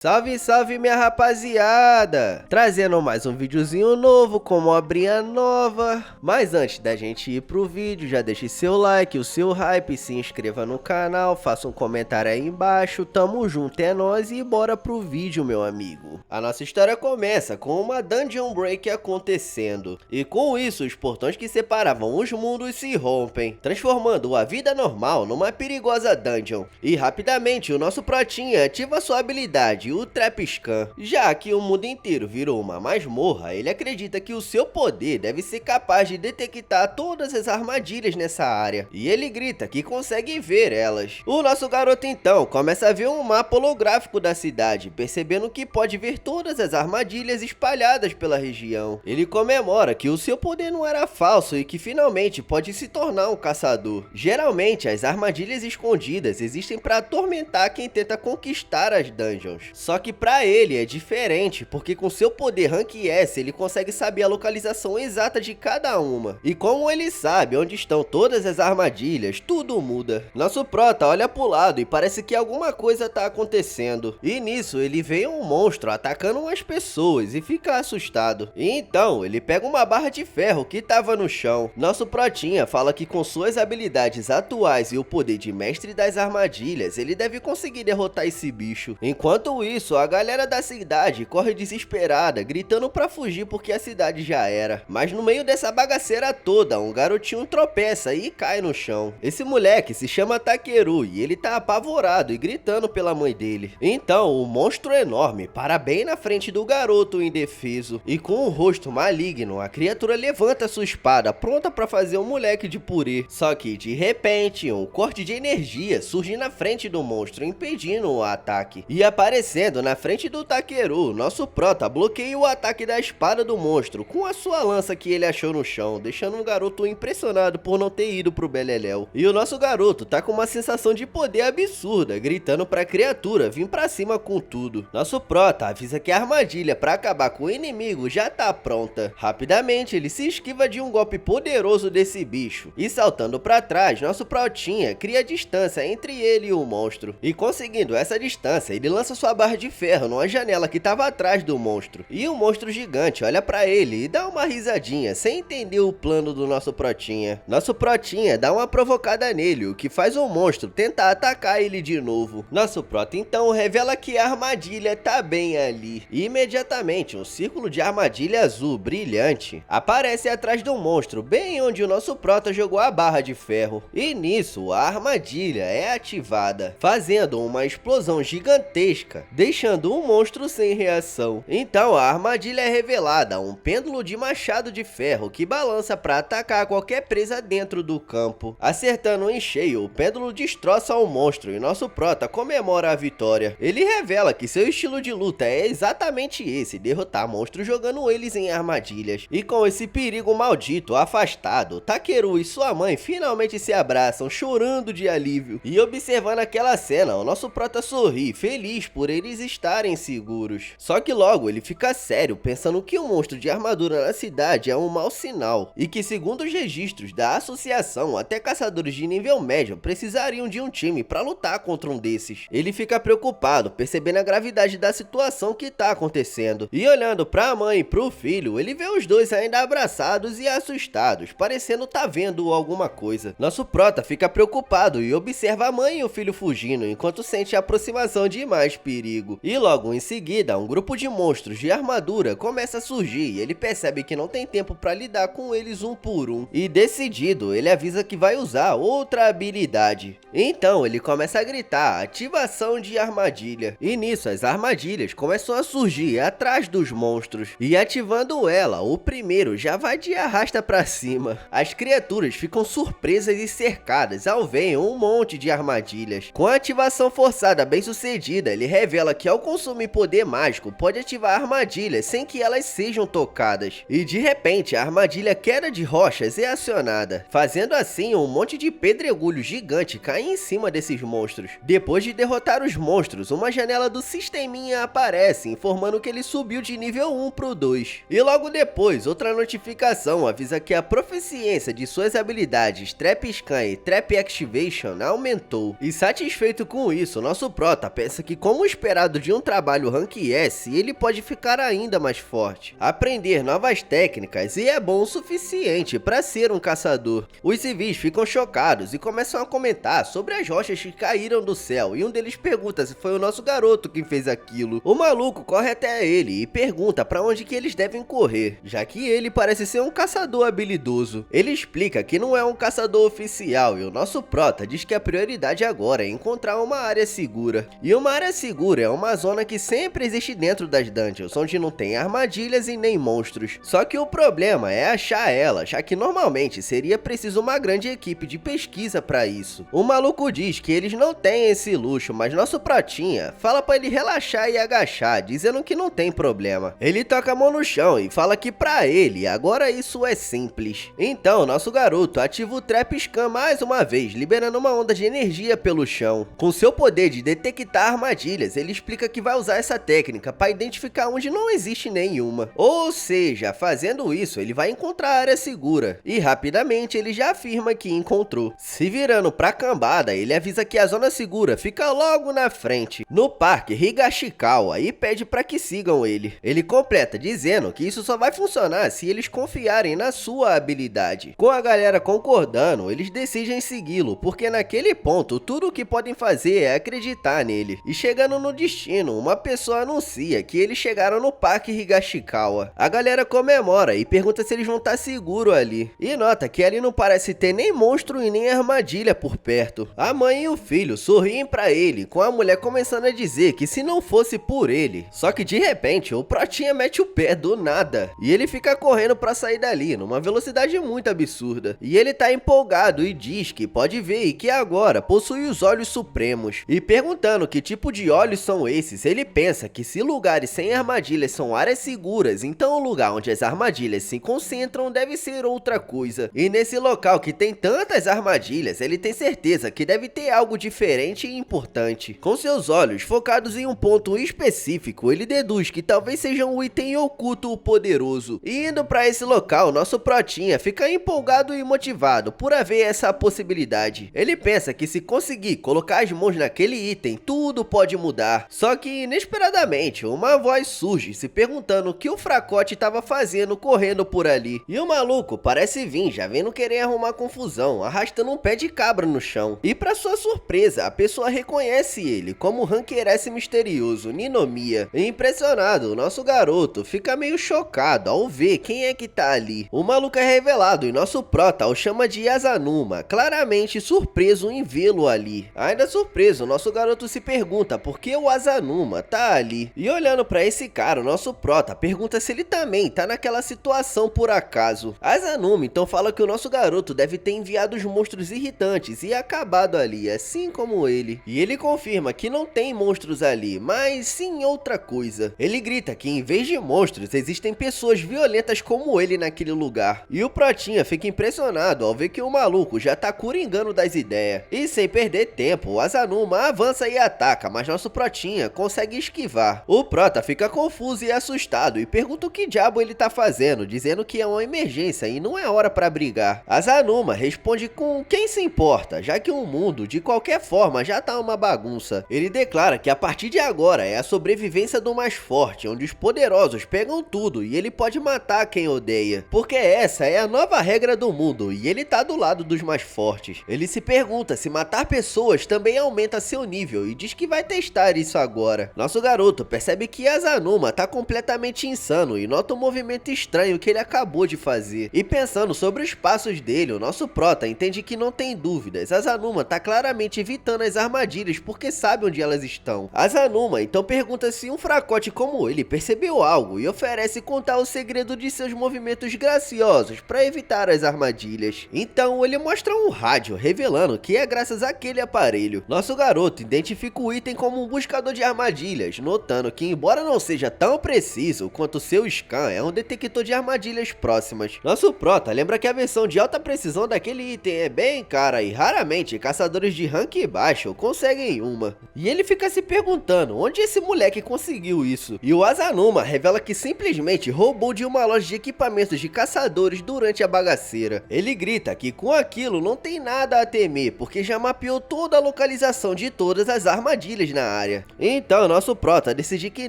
Salve, salve minha rapaziada! Trazendo mais um videozinho novo com obrinha nova. Mas antes da gente ir pro vídeo, já deixe seu like, o seu hype, se inscreva no canal, faça um comentário aí embaixo, tamo junto, é nóis e bora pro vídeo, meu amigo. A nossa história começa com uma Dungeon Break acontecendo. E com isso, os portões que separavam os mundos se rompem, transformando a vida normal numa perigosa dungeon. E rapidamente o nosso protinha ativa sua habilidade, o Trap Scan. Já que o mundo inteiro virou uma masmorra, ele acredita que o seu poder deve ser capaz de detectar todas as armadilhas nessa área. E ele grita que consegue ver elas. O nosso garoto então começa a ver um mapa holográfico da cidade, percebendo que pode ver todas as armadilhas espalhadas pela região. Ele comemora que o seu poder não era falso e que finalmente pode se tornar um caçador. Geralmente as armadilhas escondidas existem para atormentar quem tenta conquistar as dungeons. Só que pra ele é diferente, porque com seu poder Rank S ele consegue saber a localização exata de cada uma. E como ele sabe onde estão todas as armadilhas, tudo muda. Nosso prota olha pro lado e parece que alguma coisa tá acontecendo. E nisso ele vê um monstro atacando umas pessoas e fica assustado. E então ele pega uma barra de ferro que tava no chão. Nosso protinha fala que com suas habilidades atuais e o poder de mestre das armadilhas, ele deve conseguir derrotar esse bicho. Enquanto isso, a galera da cidade corre desesperada, gritando pra fugir porque a cidade já era. Mas no meio dessa bagaceira toda, um garotinho tropeça e cai no chão. Esse moleque se chama Takeru e ele tá apavorado e gritando pela mãe dele. Então, o monstro enorme para bem na frente do garoto indefeso. E com um rosto maligno, a criatura levanta sua espada, pronta pra fazer o moleque de purê. Só que, de repente, um corte de energia surge na frente do monstro, impedindo o ataque. E aparecendo na frente do Takeru, nosso prota bloqueia o ataque da espada do monstro com a sua lança que ele achou no chão, deixando o garoto impressionado por não ter ido pro beleléu. E o nosso garoto tá com uma sensação de poder absurda, gritando pra criatura vir pra cima com tudo. Nosso prota avisa que a armadilha pra acabar com o inimigo já tá pronta. Rapidamente ele se esquiva de um golpe poderoso desse bicho, e saltando pra trás, nosso protinha cria distância entre ele e o monstro. E conseguindo essa distância, ele lança sua barra de ferro numa janela que estava atrás do monstro. E o monstro gigante olha pra ele e dá uma risadinha, sem entender o plano do nosso protinha. Nosso protinha dá uma provocada nele, o que faz o monstro tentar atacar ele de novo. Nosso prota então revela que a armadilha tá bem ali. E imediatamente um círculo de armadilha azul brilhante aparece atrás do monstro, bem onde o nosso prota jogou a barra de ferro. E nisso a armadilha é ativada, fazendo uma explosão gigantesca, deixando o monstro sem reação. Então a armadilha é revelada, um pêndulo de machado de ferro que balança para atacar qualquer presa dentro do campo. Acertando em cheio, o pêndulo destroça o monstro e nosso prota comemora a vitória. Ele revela que seu estilo de luta é exatamente esse, derrotar monstros jogando eles em armadilhas. E com esse perigo maldito afastado, Takeru e sua mãe finalmente se abraçam, chorando de alívio. E observando aquela cena, o nosso prota sorri, feliz por eles estarem seguros. Só que logo ele fica sério, pensando que o monstro de armadura na cidade é um mau sinal, e que segundo os registros da associação, até caçadores de nível médio precisariam de um time para lutar contra um desses. Ele fica preocupado, percebendo a gravidade da situação que tá acontecendo, e olhando pra mãe e pro filho, ele vê os dois ainda abraçados e assustados, parecendo tá vendo alguma coisa. Nosso prota fica preocupado e observa a mãe e o filho fugindo, enquanto sente a aproximação de mais perigo. E logo em seguida, um grupo de monstros de armadura começa a surgir e ele percebe que não tem tempo para lidar com eles um por um. E decidido, ele avisa que vai usar outra habilidade. Então ele começa a gritar, ativação de armadilha. E nisso as armadilhas começam a surgir atrás dos monstros. E ativando ela, o primeiro já vai de arrasta pra cima. As criaturas ficam surpresas e cercadas ao verem um monte de armadilhas. Com a ativação forçada bem sucedida, ele revela que ao consumir poder mágico pode ativar armadilhas sem que elas sejam tocadas. E de repente a armadilha queda de rochas é acionada, fazendo assim um monte de pedregulho gigante cair em cima desses monstros. Depois de derrotar os monstros, uma janela do sisteminha aparece, informando que ele subiu de nível 1 pro 2. E logo depois, outra notificação avisa que a proficiência de suas habilidades Trap Scan e Trap Activation aumentou. E satisfeito com isso, nosso prota pensa que, como esperado, esperado de um trabalho Rank S, ele pode ficar ainda mais forte, aprender novas técnicas e é bom o suficiente para ser um caçador. Os civis ficam chocados e começam a comentar sobre as rochas que caíram do céu e um deles pergunta se foi o nosso garoto quem fez aquilo. O maluco corre até ele e pergunta para onde que eles devem correr, já que ele parece ser um caçador habilidoso. Ele explica que não é um caçador oficial e o nosso prota diz que a prioridade agora é encontrar uma área segura. E uma área segura é uma zona que sempre existe dentro das dungeons, onde não tem armadilhas e nem monstros. Só que o problema é achar ela, já que normalmente seria preciso uma grande equipe de pesquisa para isso. O maluco diz que eles não têm esse luxo, mas nosso protinha fala para ele relaxar e agachar, dizendo que não tem problema. Ele toca a mão no chão e fala que para ele agora isso é simples. Então nosso garoto ativa o Trap Scan mais uma vez, liberando uma onda de energia pelo chão. Com seu poder de detectar armadilhas, ele explica que vai usar essa técnica para identificar onde não existe nenhuma. Ou seja, fazendo isso, ele vai encontrar a área segura. E rapidamente ele já afirma que encontrou. Se virando pra cambada, ele avisa que a zona segura fica logo na frente, no Parque Higashikawa, e pede para que sigam ele. Ele completa dizendo que isso só vai funcionar se eles confiarem na sua habilidade. Com a galera concordando, eles decidem segui-lo, porque naquele ponto tudo o que podem fazer é acreditar nele. E chegando no destino, uma pessoa anuncia que eles chegaram no Parque Higashikawa. A galera comemora e pergunta se eles vão estar seguros ali. E nota que ali não parece ter nem monstro e nem armadilha por perto. A mãe e o filho sorriem pra ele, com a mulher começando a dizer que se não fosse por ele. Só que de repente o protinha mete o pé do nada e ele fica correndo pra sair dali numa velocidade muito absurda. E ele tá empolgado e diz que pode ver e que agora possui os olhos supremos. E perguntando que tipo de olhos são esses, ele pensa que se lugares sem armadilhas são áreas seguras, então o lugar onde as armadilhas se concentram deve ser outra coisa. E nesse local que tem tantas armadilhas, ele tem certeza que deve ter algo diferente e importante. Com seus olhos focados em um ponto específico, ele deduz que talvez seja um item oculto poderoso. E indo para esse local, nosso protinha fica empolgado e motivado por haver essa possibilidade. Ele pensa que se conseguir colocar as mãos naquele item, tudo pode mudar. Só que inesperadamente, uma voz surge se perguntando o que o fracote estava fazendo correndo por ali. E o maluco parece vir já vendo querer arrumar confusão, arrastando um pé de cabra no chão. E para sua surpresa, a pessoa reconhece ele como o Ranker S misterioso, Ninomiya. E impressionado, o nosso garoto fica meio chocado ao ver quem é que tá ali. O maluco é revelado e nosso prota o chama de Yazanuma, claramente surpreso em vê-lo ali. Ainda surpreso, nosso garoto se pergunta por que o Yazanuma tá ali. E olhando pra esse cara, o nosso prota pergunta se ele também tá naquela situação por acaso. Yazanuma então fala que o nosso garoto deve ter enviado os monstros irritantes e acabado ali, assim como ele. E ele confirma que não tem monstros ali, mas sim outra coisa. Ele grita que em vez de monstros, existem pessoas violentas como ele naquele lugar. E o protinha fica impressionado ao ver que o maluco já tá coringando das ideias. E sem perder tempo, o Yazanuma avança e ataca, mas nosso protinha consegue esquivar. O prota fica confuso e assustado e pergunta o que diabo ele tá fazendo, dizendo que é uma emergência e não é hora pra brigar. Yazanuma responde com quem se importa, já que o mundo de qualquer forma já tá uma bagunça. Ele declara que a partir de agora é a sobrevivência do mais forte, onde os poderosos pegam tudo e ele pode matar quem odeia, porque essa é a nova regra do mundo e ele tá do lado dos mais fortes. Ele se pergunta se matar pessoas também aumenta seu nível e diz que vai testar isso agora. Nosso garoto percebe que Yazanuma tá completamente insano e nota um movimento estranho que ele acabou de fazer. E pensando sobre os passos dele, o nosso prota entende que não tem dúvidas, Yazanuma tá claramente evitando as armadilhas porque sabe onde elas estão. Yazanuma então pergunta se um fracote como ele percebeu algo e oferece contar o segredo de seus movimentos graciosos para evitar as armadilhas. Então ele mostra um rádio revelando que é graças àquele aparelho. Nosso garoto identifica o item como um buscador de armadilhas, notando que embora não seja tão preciso quanto seu scan, é um detector de armadilhas próximas. Nosso prota lembra que a versão de alta precisão daquele item é bem cara e raramente caçadores de rank baixo conseguem uma. E ele fica se perguntando onde esse moleque conseguiu isso. E o Yazanuma revela que simplesmente roubou de uma loja de equipamentos de caçadores durante a bagaceira. Ele grita que com aquilo não tem nada a temer, porque já mapeou toda a localização de todas as armadilhas na área. sequência. Então nosso prota decide que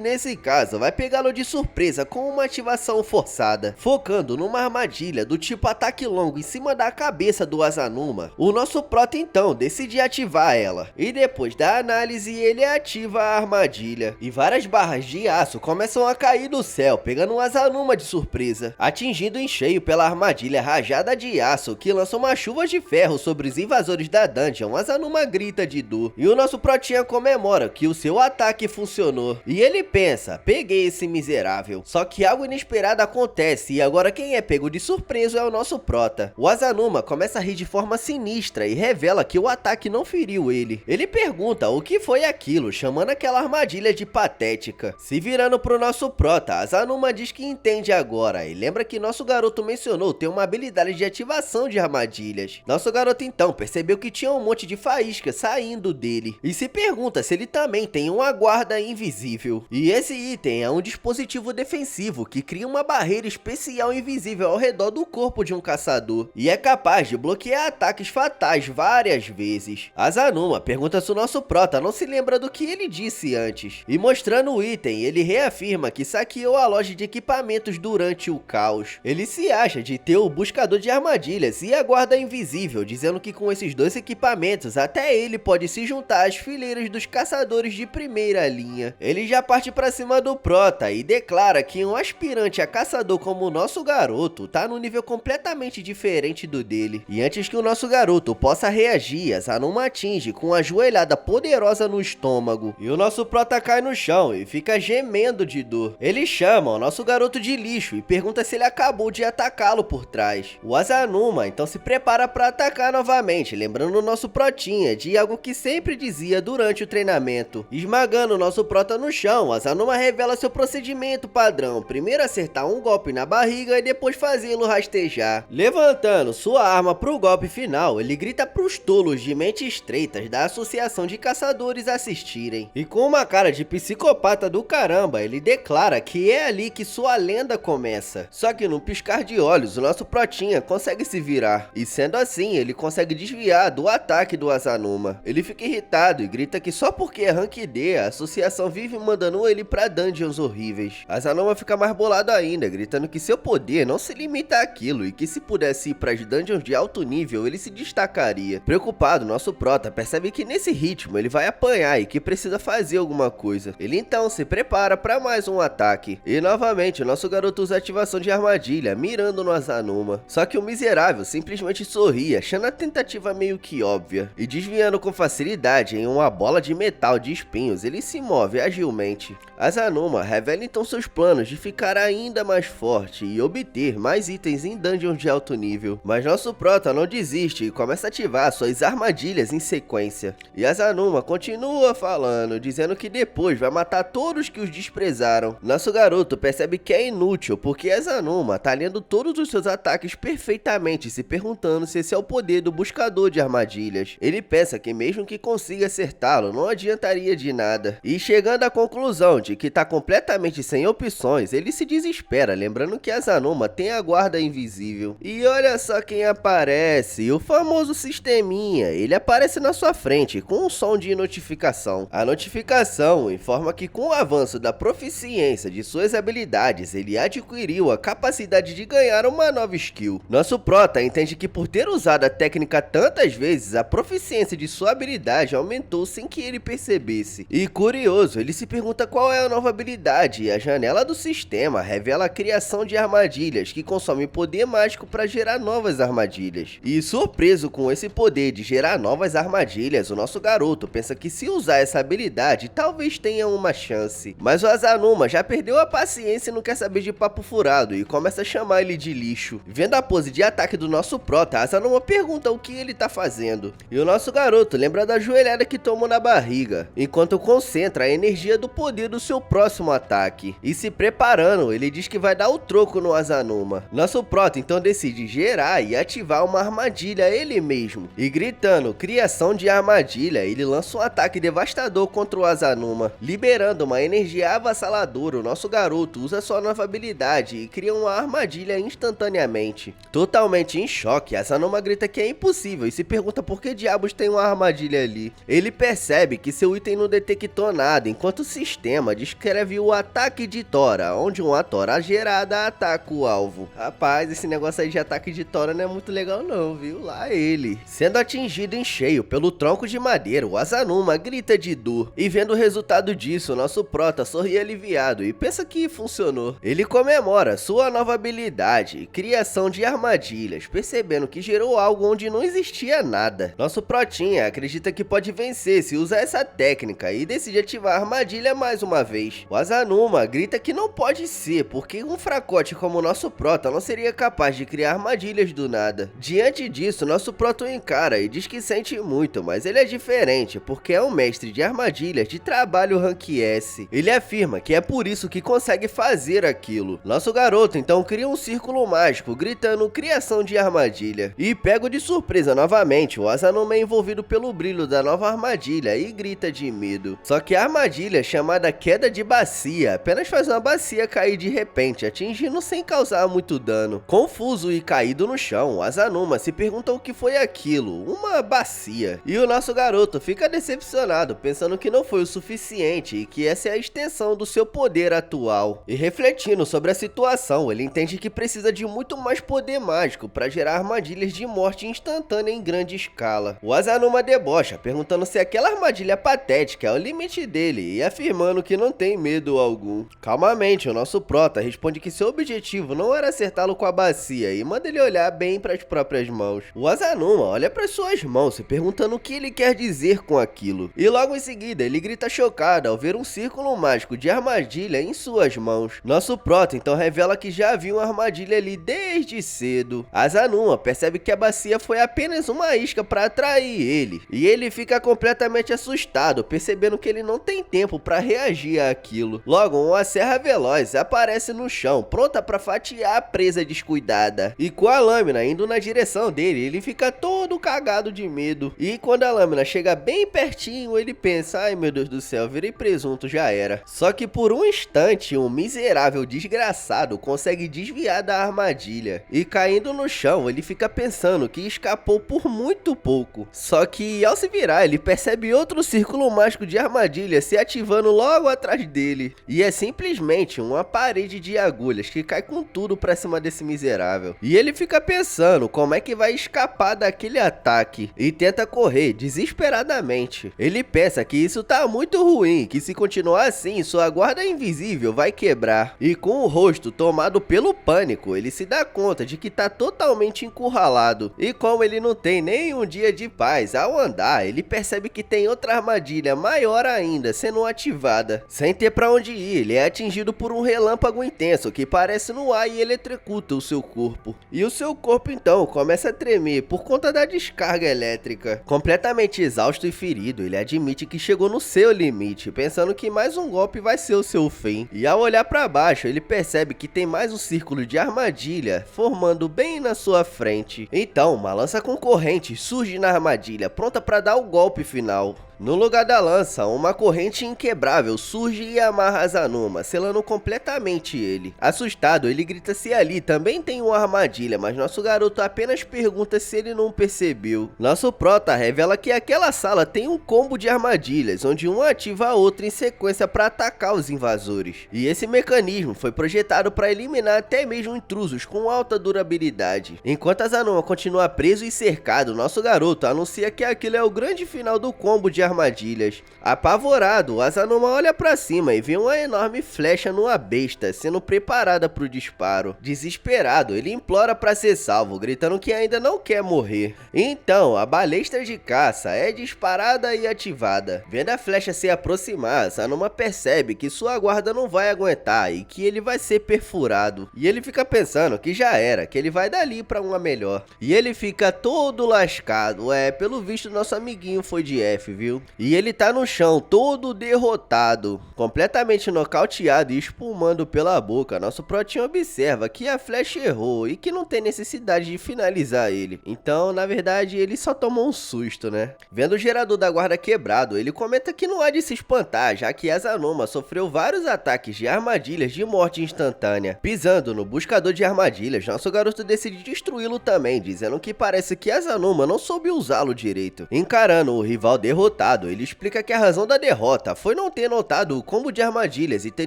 nesse caso vai pegá-lo de surpresa com uma ativação forçada, focando numa armadilha do tipo ataque longo em cima da cabeça do Azanuma. O nosso prota então decide ativar ela, e depois da análise ele ativa a armadilha, e várias barras de aço começam a cair do céu, pegando o Azanuma de surpresa, atingindo em cheio pela armadilha rajada de aço que lança uma chuva de ferro sobre os invasores da dungeon. Azanuma grita de dor, e o nosso protinha comemora que o seu ataque funcionou, e ele pensa, peguei esse miserável. Só que algo inesperado acontece, e agora quem é pego de surpresa é o nosso prota. O Azanuma começa a rir de forma sinistra e revela que o ataque não feriu ele. Ele pergunta o que foi aquilo, chamando aquela armadilha de patética. Se virando pro nosso prota, Azanuma diz que entende agora, e lembra que nosso garoto mencionou ter uma habilidade de ativação de armadilhas. Nosso garoto então percebeu que tinha um monte de faísca saindo dele, e se pergunta se ele também tem uma guarda invisível. E esse item é um dispositivo defensivo que cria uma barreira especial invisível ao redor do corpo de um caçador, e é capaz de bloquear ataques fatais várias vezes. Azanuma pergunta se o nosso prota não se lembra do que ele disse antes, e mostrando o item, ele reafirma que saqueou a loja de equipamentos durante o caos. Ele se acha de ter o buscador de armadilhas e a guarda invisível, dizendo que com esses dois equipamentos até ele pode se juntar às fileiras dos caçadores de primeira linha. Ele já parte pra cima do prota e declara que um aspirante a caçador como o nosso garoto tá num nível completamente diferente do dele. E antes que o nosso garoto possa reagir, Azanuma atinge com uma joelhada poderosa no estômago, e o nosso prota cai no chão e fica gemendo de dor. Ele chama o nosso garoto de lixo e pergunta se ele acabou de atacá-lo por trás. O Azanuma então se prepara para atacar novamente, lembrando o nosso protinha de algo que sempre dizia durante o treinamento. Esmagando o nosso prota no chão, Azanuma revela seu procedimento padrão: primeiro acertar um golpe na barriga e depois fazê-lo rastejar. Levantando sua arma pro golpe final, ele grita pros tolos de mentes estreitas da Associação de Caçadores assistirem, e com uma cara de psicopata do caramba, ele declara que é ali que sua lenda começa. Só que num piscar de olhos, o nosso protinha consegue se virar, e sendo assim, ele consegue desviar do ataque do Azanuma. Ele fica irritado e grita que só porque é rank D, a associação vive mandando ele pra dungeons horríveis. Azanuma fica mais bolado ainda, gritando que seu poder não se limita àquilo, e que se pudesse ir pras dungeons de alto nível, ele se destacaria. Preocupado, nosso prota percebe que nesse ritmo ele vai apanhar e que precisa fazer alguma coisa. Ele então se prepara para mais um ataque, e novamente o nosso garoto usa ativação de armadilha, mirando no Azanuma. Só que o miserável simplesmente sorri, achando a tentativa meio que óbvia, e desviando com facilidade em uma bola de metal de espinhos, ele se move agilmente. Azanuma revela então seus planos de ficar ainda mais forte e obter mais itens em dungeons de alto nível, mas nosso prota não desiste e começa a ativar suas armadilhas em sequência. E Azanuma continua falando, dizendo que depois vai matar todos que os desprezaram. Nosso garoto percebe que é inútil, porque Azanuma tá lendo todos os seus ataques perfeitamente, se perguntando se esse é o poder do buscador de armadilhas. Ele pensa que mesmo que consiga acertá-lo, não adiantaria de nada, e chegando à conclusão de que tá completamente sem opções, ele se desespera, lembrando que Azanuma tem a guarda invisível. E olha só quem aparece, o famoso sisteminha. Ele aparece na sua frente com um som de notificação. A notificação informa que com o avanço da proficiência de suas habilidades, ele adquiriu a capacidade de ganhar uma nova skill. Nosso prota entende que por ter usado a técnica tantas vezes, a proficiência de sua habilidade aumentou sem que ele percebesse. E curioso, ele se pergunta qual é a nova habilidade, e a janela do sistema revela a criação de armadilhas, que consome poder mágico para gerar novas armadilhas. E surpreso com esse poder de gerar novas armadilhas, o nosso garoto pensa que se usar essa habilidade, talvez tenha uma chance. Mas o Azanuma já perdeu a paciência e não quer saber de papo furado, e começa a chamar ele de lixo. Vendo a pose de ataque do nosso prota, Azanuma pergunta o que ele tá fazendo, e o nosso garoto lembra da joelhada que tomou na barriga, enquanto concentra a energia do poder do seu próximo ataque. E se preparando, ele diz que vai dar o troco no Azanuma. Nosso prota então decide gerar e ativar uma armadilha ele mesmo, e gritando criação de armadilha, ele lança um ataque devastador contra o Azanuma, liberando uma energia avassaladora. O nosso garoto usa sua nova habilidade e cria uma armadilha instantaneamente. Totalmente em choque, Azanuma grita que é impossível e se pergunta por que diabos tem uma armadilha ali. Ele percebe que seu item não detectou nada, enquanto o sistema descreve o ataque de tora, onde uma tora gerada ataca o alvo. Rapaz, esse negócio aí de ataque de tora não é muito legal não, viu? Lá ele. Sendo atingido em cheio pelo tronco de madeira, o Azanuma grita de dor. E vendo o resultado disso, nosso prota sorri aliviado e pensa que funcionou. Ele comemora sua nova habilidade, criação de armadilhas, percebendo que gerou algo onde não existia nada. Nosso protinha acredita que pode vencer se usar essa técnica e decide ativar a armadilha mais uma vez. O Azanuma grita que não pode ser, porque um fracote como o nosso prota não seria capaz de criar armadilhas do nada. Diante disso, nosso prota o encara e diz que sente muito, mas ele é diferente, porque é um mestre de armadilhas de trabalho rank S. Ele afirma que é por isso que consegue fazer aquilo. Nosso garoto então cria um círculo mágico, gritando criação de armadilha. E pego de surpresa novamente, o Azanuma é envolvido pelo brilho da nova armadilha e grita de medo. Só que a armadilha, chamada queda de bacia, apenas faz uma bacia cair de repente, atingindo sem causar muito dano. Confuso e caído no chão, o Azanuma se pergunta o que foi aquilo, uma bacia. E o nosso garoto fica decepcionado, pensando que não foi o suficiente e que essa é a extensão do seu poder atual. E refletindo sobre a situação, ele entende que precisa de muito mais poder mágico para gerar armadilhas de morte instantânea em grande escala. O Azanuma debocha, perguntando se aquela armadilha patética é o limite dele e afirmando que não tem medo algum. Calmamente, o nosso prota responde que seu objetivo não era acertá-lo com a bacia e manda ele olhar bem para as próprias mãos. O Azanuma olha para suas mãos, se perguntando o que ele quer dizer com aquilo. E logo em seguida, ele grita chocado ao ver um círculo mágico de armadilha em suas mãos. Nosso prota então revela que já havia uma armadilha ali desde cedo. Azanuma percebe que a bacia foi apenas uma isca para atrair ele, e ele fica completamente assustado, percebendo que ele não tem tempo para reagir àquilo. Logo, uma serra veloz aparece no chão, pronta para fatiar a presa descuidada. E com a lâmina indo na direção dele, ele fica todo cagado de medo. E quando a lâmina chega bem pertinho, ele pensa: ai meu Deus do céu, virei presunto, já era. Só que por um instante, um miserável desgraçado consegue desviar da armadilha. E caindo no chão, ele fica pensando que escapou por muito pouco. Só que ao se virar, ele percebe outro círculo mágico de armadilha se ativando logo atrás dele. E é simplesmente uma parede de agulhas que cai com tudo pra cima desse miserável. E ele fica pensando como é que vai escapar daquele ataque e tenta correr desesperadamente. Ele pensa que isso tá muito ruim, que se continuar assim, sua guarda invisível vai quebrar. E com o rosto tomado pelo pânico, ele se dá conta de que tá totalmente encurralado. E como ele não tem nem um dia de paz ao andar, ele percebe que tem outra armadilha maior ainda sendo ativada. Sem ter pra onde ir, ele é atingido por um relâmpago intenso que parece no ar e eletrocuta o seu corpo. E o seu corpo então começa a tremer por conta da descarga elétrica. Completamente exausto e ferido, ele admite que chegou no seu limite, pensando que mais um golpe vai ser o seu fim. E ao olhar para baixo, ele percebe que tem mais um círculo de armadilha formando bem na sua frente. Então, uma lança concorrente surge na armadilha, pronta para dar o golpe final. No lugar da lança, uma corrente inquebrável surge e amarra Azanuma, selando completamente ele. Assustado, ele grita se ali também tem uma armadilha, mas nosso garoto apenas pergunta se ele não percebeu. Nosso prota revela que aquela sala tem um combo de armadilhas, onde um ativa a outra em sequência para atacar os invasores. E esse mecanismo foi projetado para eliminar até mesmo intrusos com alta durabilidade. Enquanto Azanuma continua preso e cercado, nosso garoto anuncia que aquilo é o grande final do combo de armadilhas. Apavorado, Azanuma olha pra cima e vê uma enorme flecha numa besta sendo preparada para o disparo. Desesperado, ele implora para ser salvo, gritando que ainda não quer morrer. Então, a balestra de caça é disparada e ativada. Vendo a flecha se aproximar, Azanuma percebe que sua guarda não vai aguentar e que ele vai ser perfurado. E ele fica pensando que já era, que ele vai dali para uma melhor. E ele fica todo lascado. Pelo visto nosso amiguinho foi de F, viu? E ele tá no chão, todo derrotado, completamente nocauteado e espumando pela boca. Nosso protinho observa que a flecha errou e que não tem necessidade de finalizar ele. Então, na verdade, ele só tomou um susto, né? Vendo o gerador da guarda quebrado, ele comenta que não há de se espantar, já que Azanuma sofreu vários ataques de armadilhas de morte instantânea. Pisando no buscador de armadilhas, nosso garoto decide destruí-lo também, dizendo que parece que Azanuma não soube usá-lo direito. Encarando o rival derrotado, derrotado, ele explica que a razão da derrota foi não ter notado o combo de armadilhas e ter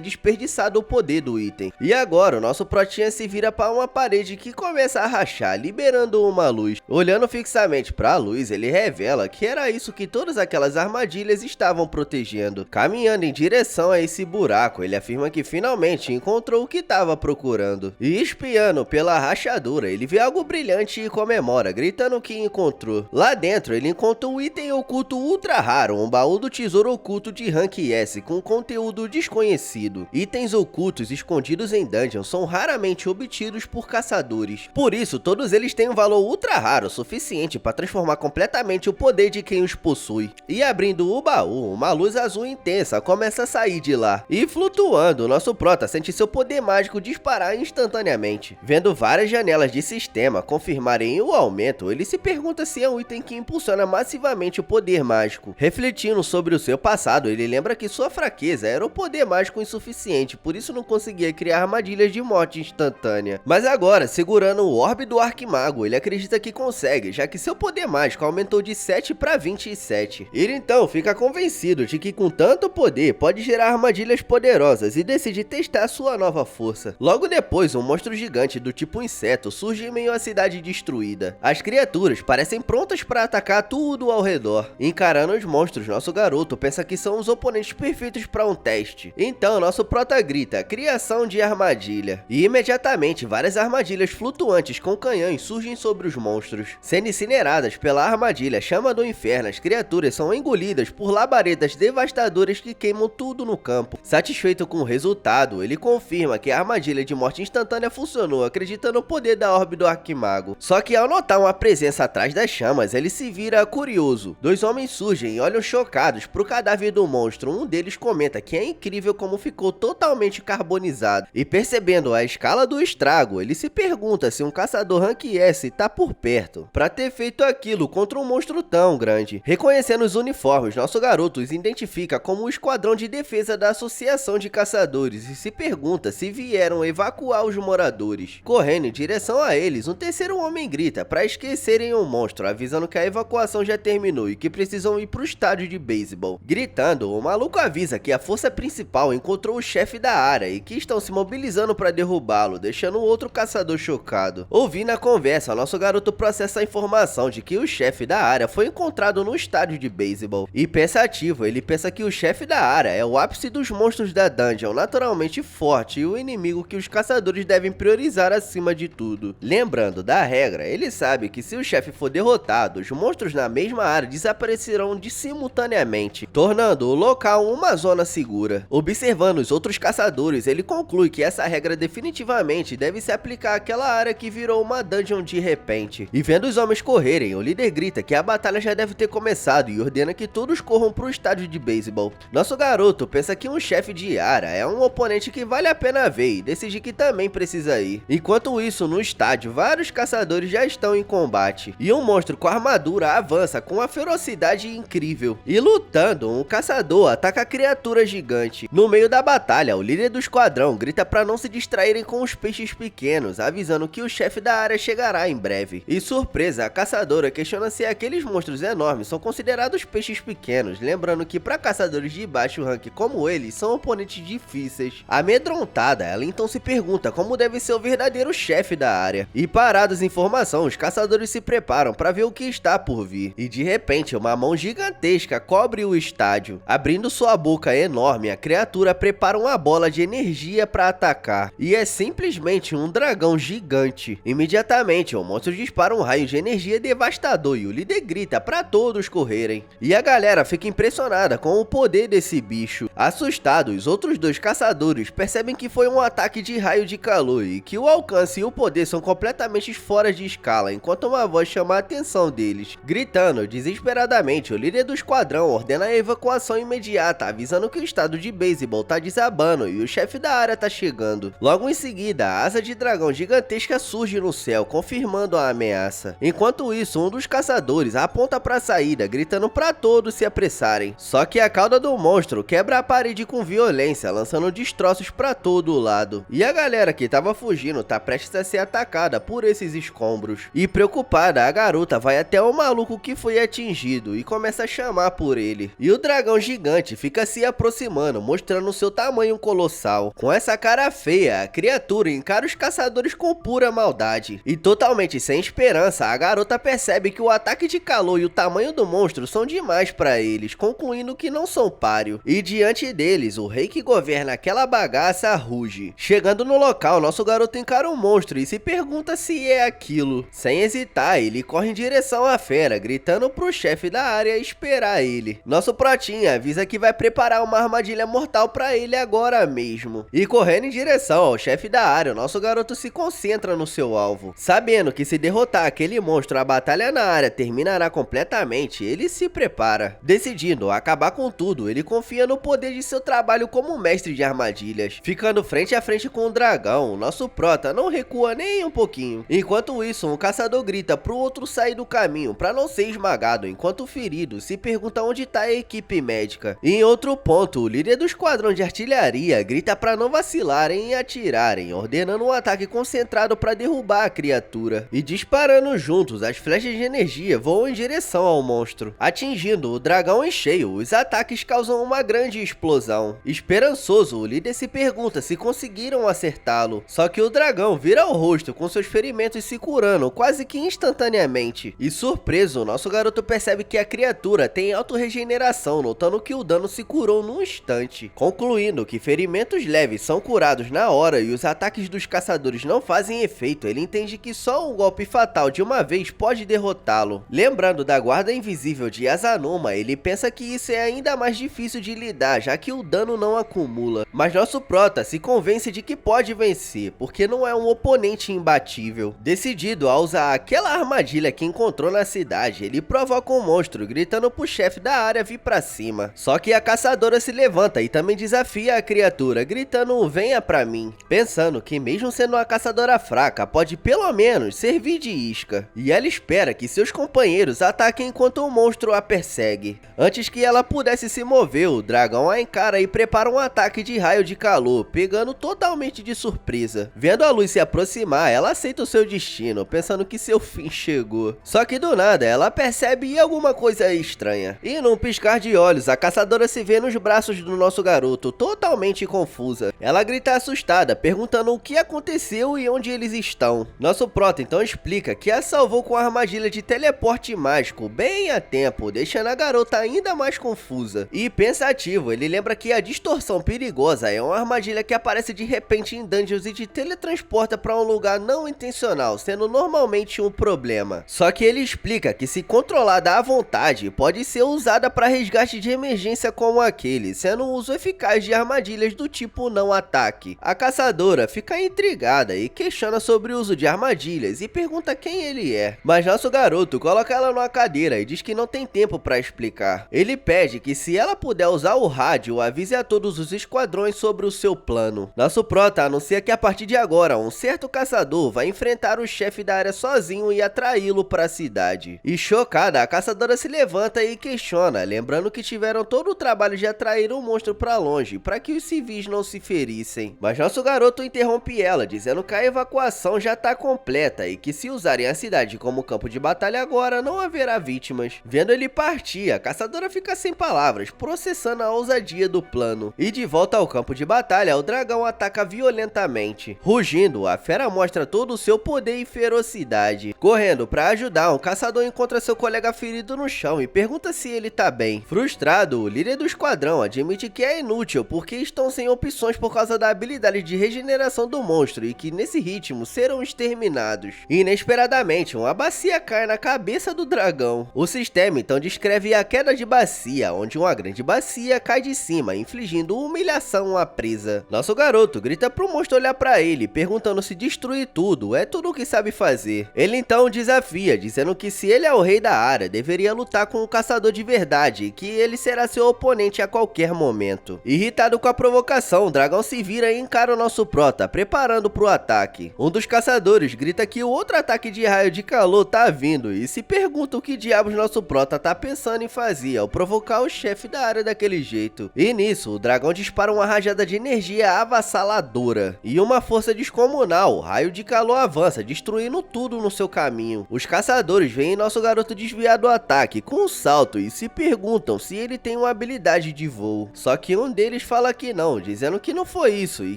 desperdiçado o poder do item. E agora o nosso protinha se vira para uma parede que começa a rachar, liberando uma luz. Olhando fixamente para a luz, ele revela que era isso que todas aquelas armadilhas estavam protegendo. Caminhando em direção a esse buraco, ele afirma que finalmente encontrou o que estava procurando. E espiando pela rachadura, ele vê algo brilhante e comemora, gritando que encontrou. Lá dentro, ele encontra um item oculto ultra raro, um baú do tesouro oculto de Rank S com conteúdo desconhecido. Itens ocultos escondidos em dungeons são raramente obtidos por caçadores. Por isso, todos eles têm um valor ultra raro suficiente para transformar completamente o poder de quem os possui. E abrindo o baú, uma luz azul intensa começa a sair de lá. E flutuando, nosso prota sente seu poder mágico disparar instantaneamente. Vendo várias janelas de sistema confirmarem o aumento, ele se pergunta se é um item que impulsiona massivamente o poder mágico. Refletindo sobre o seu passado, ele lembra que sua fraqueza era o poder mágico insuficiente, por isso não conseguia criar armadilhas de morte instantânea. Mas agora, segurando o orbe do Arquimago, ele acredita que consegue, já que seu poder mágico aumentou de 7 para 27. Ele então fica convencido de que com tanto poder pode gerar armadilhas poderosas e decide testar sua nova força. Logo depois, um monstro gigante do tipo inseto surge em meio à cidade destruída. As criaturas parecem prontas para atacar tudo ao redor. Encarando os monstros, nosso garoto pensa que são os oponentes perfeitos para um teste. Então nosso prota grita, criação de armadilha. E imediatamente várias armadilhas flutuantes com canhões surgem sobre os monstros. Sendo incineradas pela armadilha chama do inferno, as criaturas são engolidas por labaredas devastadoras que queimam tudo no campo. Satisfeito com o resultado, ele confirma que a armadilha de morte instantânea funcionou, acreditando no poder da orbe do Arquimago. Só que ao notar uma presença atrás das chamas, ele se vira curioso. Dois homens surgem e olham chocados pro cadáver do monstro. Um deles comenta que é incrível como ficou totalmente carbonizado. E percebendo a escala do estrago, ele se pergunta se um caçador Rank S tá por perto para ter feito aquilo contra um monstro tão grande. Reconhecendo os uniformes, nosso garoto os identifica como o esquadrão de defesa da Associação de Caçadores e se pergunta se vieram evacuar os moradores. Correndo em direção a eles, um terceiro homem grita para esquecerem o monstro, avisando que a evacuação já terminou e que precisam ir pro estádio de beisebol. Gritando, o maluco avisa que a força principal encontrou o chefe da área e que estão se mobilizando para derrubá-lo, deixando o outro caçador chocado. Ouvindo a conversa, nosso garoto processa a informação de que o chefe da área foi encontrado no estádio de beisebol. E pensativo, ele pensa que o chefe da área é o ápice dos monstros da dungeon, naturalmente forte e o inimigo que os caçadores devem priorizar acima de tudo. Lembrando da regra, ele sabe que se o chefe for derrotado, os monstros na mesma área desaparecerão simultaneamente, tornando o local uma zona segura. Observando os outros caçadores, ele conclui que essa regra definitivamente deve se aplicar àquela área que virou uma dungeon de repente. E vendo os homens correrem, o líder grita que a batalha já deve ter começado e ordena que todos corram pro estádio de beisebol. Nosso garoto pensa que um chefe de área é um oponente que vale a pena ver e decide que também precisa ir. Enquanto isso, no estádio, vários caçadores já estão em combate. E um monstro com armadura avança com uma ferocidade incrível. E lutando, um caçador ataca a criatura gigante. No meio da batalha, o líder do esquadrão grita para não se distraírem com os peixes pequenos, avisando que o chefe da área chegará em breve. E surpresa, a caçadora questiona se aqueles monstros enormes são considerados peixes pequenos, lembrando que para caçadores de baixo rank como eles, são oponentes difíceis. Amedrontada, ela então se pergunta como deve ser o verdadeiro chefe da área. E parados em formação, os caçadores se preparam para ver o que está por vir. E de repente, uma mão gigantesca cobre o estádio. Abrindo sua boca enorme, a criatura prepara uma bola de energia para atacar. E é simplesmente um dragão gigante. Imediatamente, o monstro dispara um raio de energia devastador e o líder grita para todos correrem. E a galera fica impressionada com o poder desse bicho. Assustados, os outros dois caçadores percebem que foi um ataque de raio de calor e que o alcance e o poder são completamente fora de escala, enquanto uma voz chama a atenção deles. Gritando desesperadamente, o líder do esquadrão ordena a evacuação imediata, avisando que o estado de beisebol tá desabando e o chefe da área tá chegando. Logo em seguida, a asa de dragão gigantesca surge no céu, confirmando a ameaça. Enquanto isso, um dos caçadores aponta para a saída, gritando para todos se apressarem. Só que a cauda do monstro quebra a parede com violência, lançando destroços para todo o lado. E a galera que tava fugindo tá prestes a ser atacada por esses escombros. E preocupada, a garota vai até o maluco que foi atingido e começa a a chamar por ele. E o dragão gigante fica se aproximando, mostrando seu tamanho colossal. Com essa cara feia, a criatura encara os caçadores com pura maldade. E totalmente sem esperança, a garota percebe que o ataque de calor e o tamanho do monstro são demais para eles, concluindo que não são páreo. E diante deles, o rei que governa aquela bagaça ruge. Chegando no local, nosso garoto encara o monstro e se pergunta se é aquilo. Sem hesitar, ele corre em direção à fera, gritando pro chefe da área esperar ele. Nosso protinha avisa que vai preparar uma armadilha mortal para ele agora mesmo. E correndo em direção ao chefe da área, o nosso garoto se concentra no seu alvo. Sabendo que se derrotar aquele monstro, a batalha na área terminará completamente, ele se prepara. Decidindo acabar com tudo, ele confia no poder de seu trabalho como mestre de armadilhas. Ficando frente a frente com o dragão, nosso prota não recua nem um pouquinho. Enquanto isso, um caçador grita pro outro sair do caminho para não ser esmagado, enquanto o ferido se pergunta onde está a equipe médica. E em outro ponto, o líder do esquadrão de artilharia grita para não vacilarem e atirarem, ordenando um ataque concentrado para derrubar a criatura. E disparando juntos, as flechas de energia voam em direção ao monstro. Atingindo o dragão em cheio, os ataques causam uma grande explosão. Esperançoso, o líder se pergunta se conseguiram acertá-lo. Só que o dragão vira o rosto com seus ferimentos se curando quase que instantaneamente. E surpreso, nosso garoto percebe que a criatura tem auto-regeneração, notando que o dano se curou num instante. Concluindo que ferimentos leves são curados na hora e os ataques dos caçadores não fazem efeito, ele entende que só um golpe fatal de uma vez pode derrotá-lo. Lembrando da guarda invisível de Azanuma, ele pensa que isso é ainda mais difícil de lidar, já que o dano não acumula. Mas nosso prota se convence de que pode vencer, porque não é um oponente imbatível. Decidido a usar aquela armadilha que encontrou na cidade, ele provoca um monstro, gritando pro chefe da área vir pra cima. Só que a caçadora se levanta e também desafia a criatura, gritando venha pra mim, pensando que mesmo sendo uma caçadora fraca, pode pelo menos servir de isca. E ela espera que seus companheiros ataquem enquanto o monstro a persegue. Antes que ela pudesse se mover, o dragão a encara e prepara um ataque de raio de calor, pegando totalmente de surpresa. Vendo a luz se aproximar, ela aceita o seu destino, pensando que seu fim chegou. Só que do nada, ela percebe alguma coisa estranha. E num piscar de olhos, a caçadora se vê nos braços do nosso garoto, totalmente confusa. Ela grita assustada, perguntando o que aconteceu e onde eles estão. Nosso prota então explica que a salvou com a armadilha de teleporte mágico bem a tempo, deixando a garota ainda mais confusa. E pensativo, ele lembra que a distorção perigosa é uma armadilha que aparece de repente em dungeons e te teletransporta para um lugar não intencional, sendo normalmente um problema. Só que ele explica que se controlada à vontade, pode ser usada para resgate de emergência como aquele, sendo um uso eficaz de armadilhas do tipo não ataque. A caçadora fica intrigada e questiona sobre o uso de armadilhas e pergunta quem ele é. Mas nosso garoto coloca ela numa cadeira e diz que não tem tempo para explicar. Ele pede que se ela puder usar o rádio, avise a todos os esquadrões sobre o seu plano. Nosso prota anuncia que a partir de agora, um certo caçador vai enfrentar o chefe da área sozinho e atraí-lo para a cidade. E chocada, a caçadora se levanta e questiona, lembrando que tiveram todo o trabalho de atrair o monstro para longe, para que os civis não se ferissem. Mas nosso garoto interrompe ela, dizendo que a evacuação já está completa e que se usarem a cidade como campo de batalha agora, não haverá vítimas. Vendo ele partir, a caçadora fica sem palavras, processando a ousadia do plano. E de volta ao campo de batalha, o dragão ataca violentamente. Rugindo, a fera mostra todo o seu poder e ferocidade. Correndo para ajudar, um caçador encontra seu colega ferido no chão e pergunta se ele tá bem. Frustrado, o líder do esquadrão admite que é inútil porque estão sem opções por causa da habilidade de regeneração do monstro e que nesse ritmo serão exterminados. Inesperadamente, uma bacia cai na cabeça do dragão. O sistema então descreve a queda de bacia, onde uma grande bacia cai de cima, infligindo humilhação à presa. Nosso garoto grita pro monstro olhar pra ele, perguntando se destruir tudo é tudo o que sabe fazer. Ele então desafia, dizendo que se ele é o rei da área, deveria lutar com o caçador de verdade, que ele será seu oponente a qualquer momento. Irritado com a provocação, o dragão se vira e encara o nosso prota, preparando pro ataque. Um dos caçadores grita que o outro ataque de raio de calor tá vindo e se pergunta o que diabos nosso prota tá pensando em fazer ao provocar o chefe da área daquele jeito. E nisso, o dragão dispara uma rajada de energia avassaladora e uma força descomunal, o raio de calor avança, destruindo tudo no seu caminho. Os caçadores veem nosso garoto desviar do ataque com um salto e se perguntam se ele tem uma habilidade de voo. Só que um deles fala que não, dizendo que não foi isso e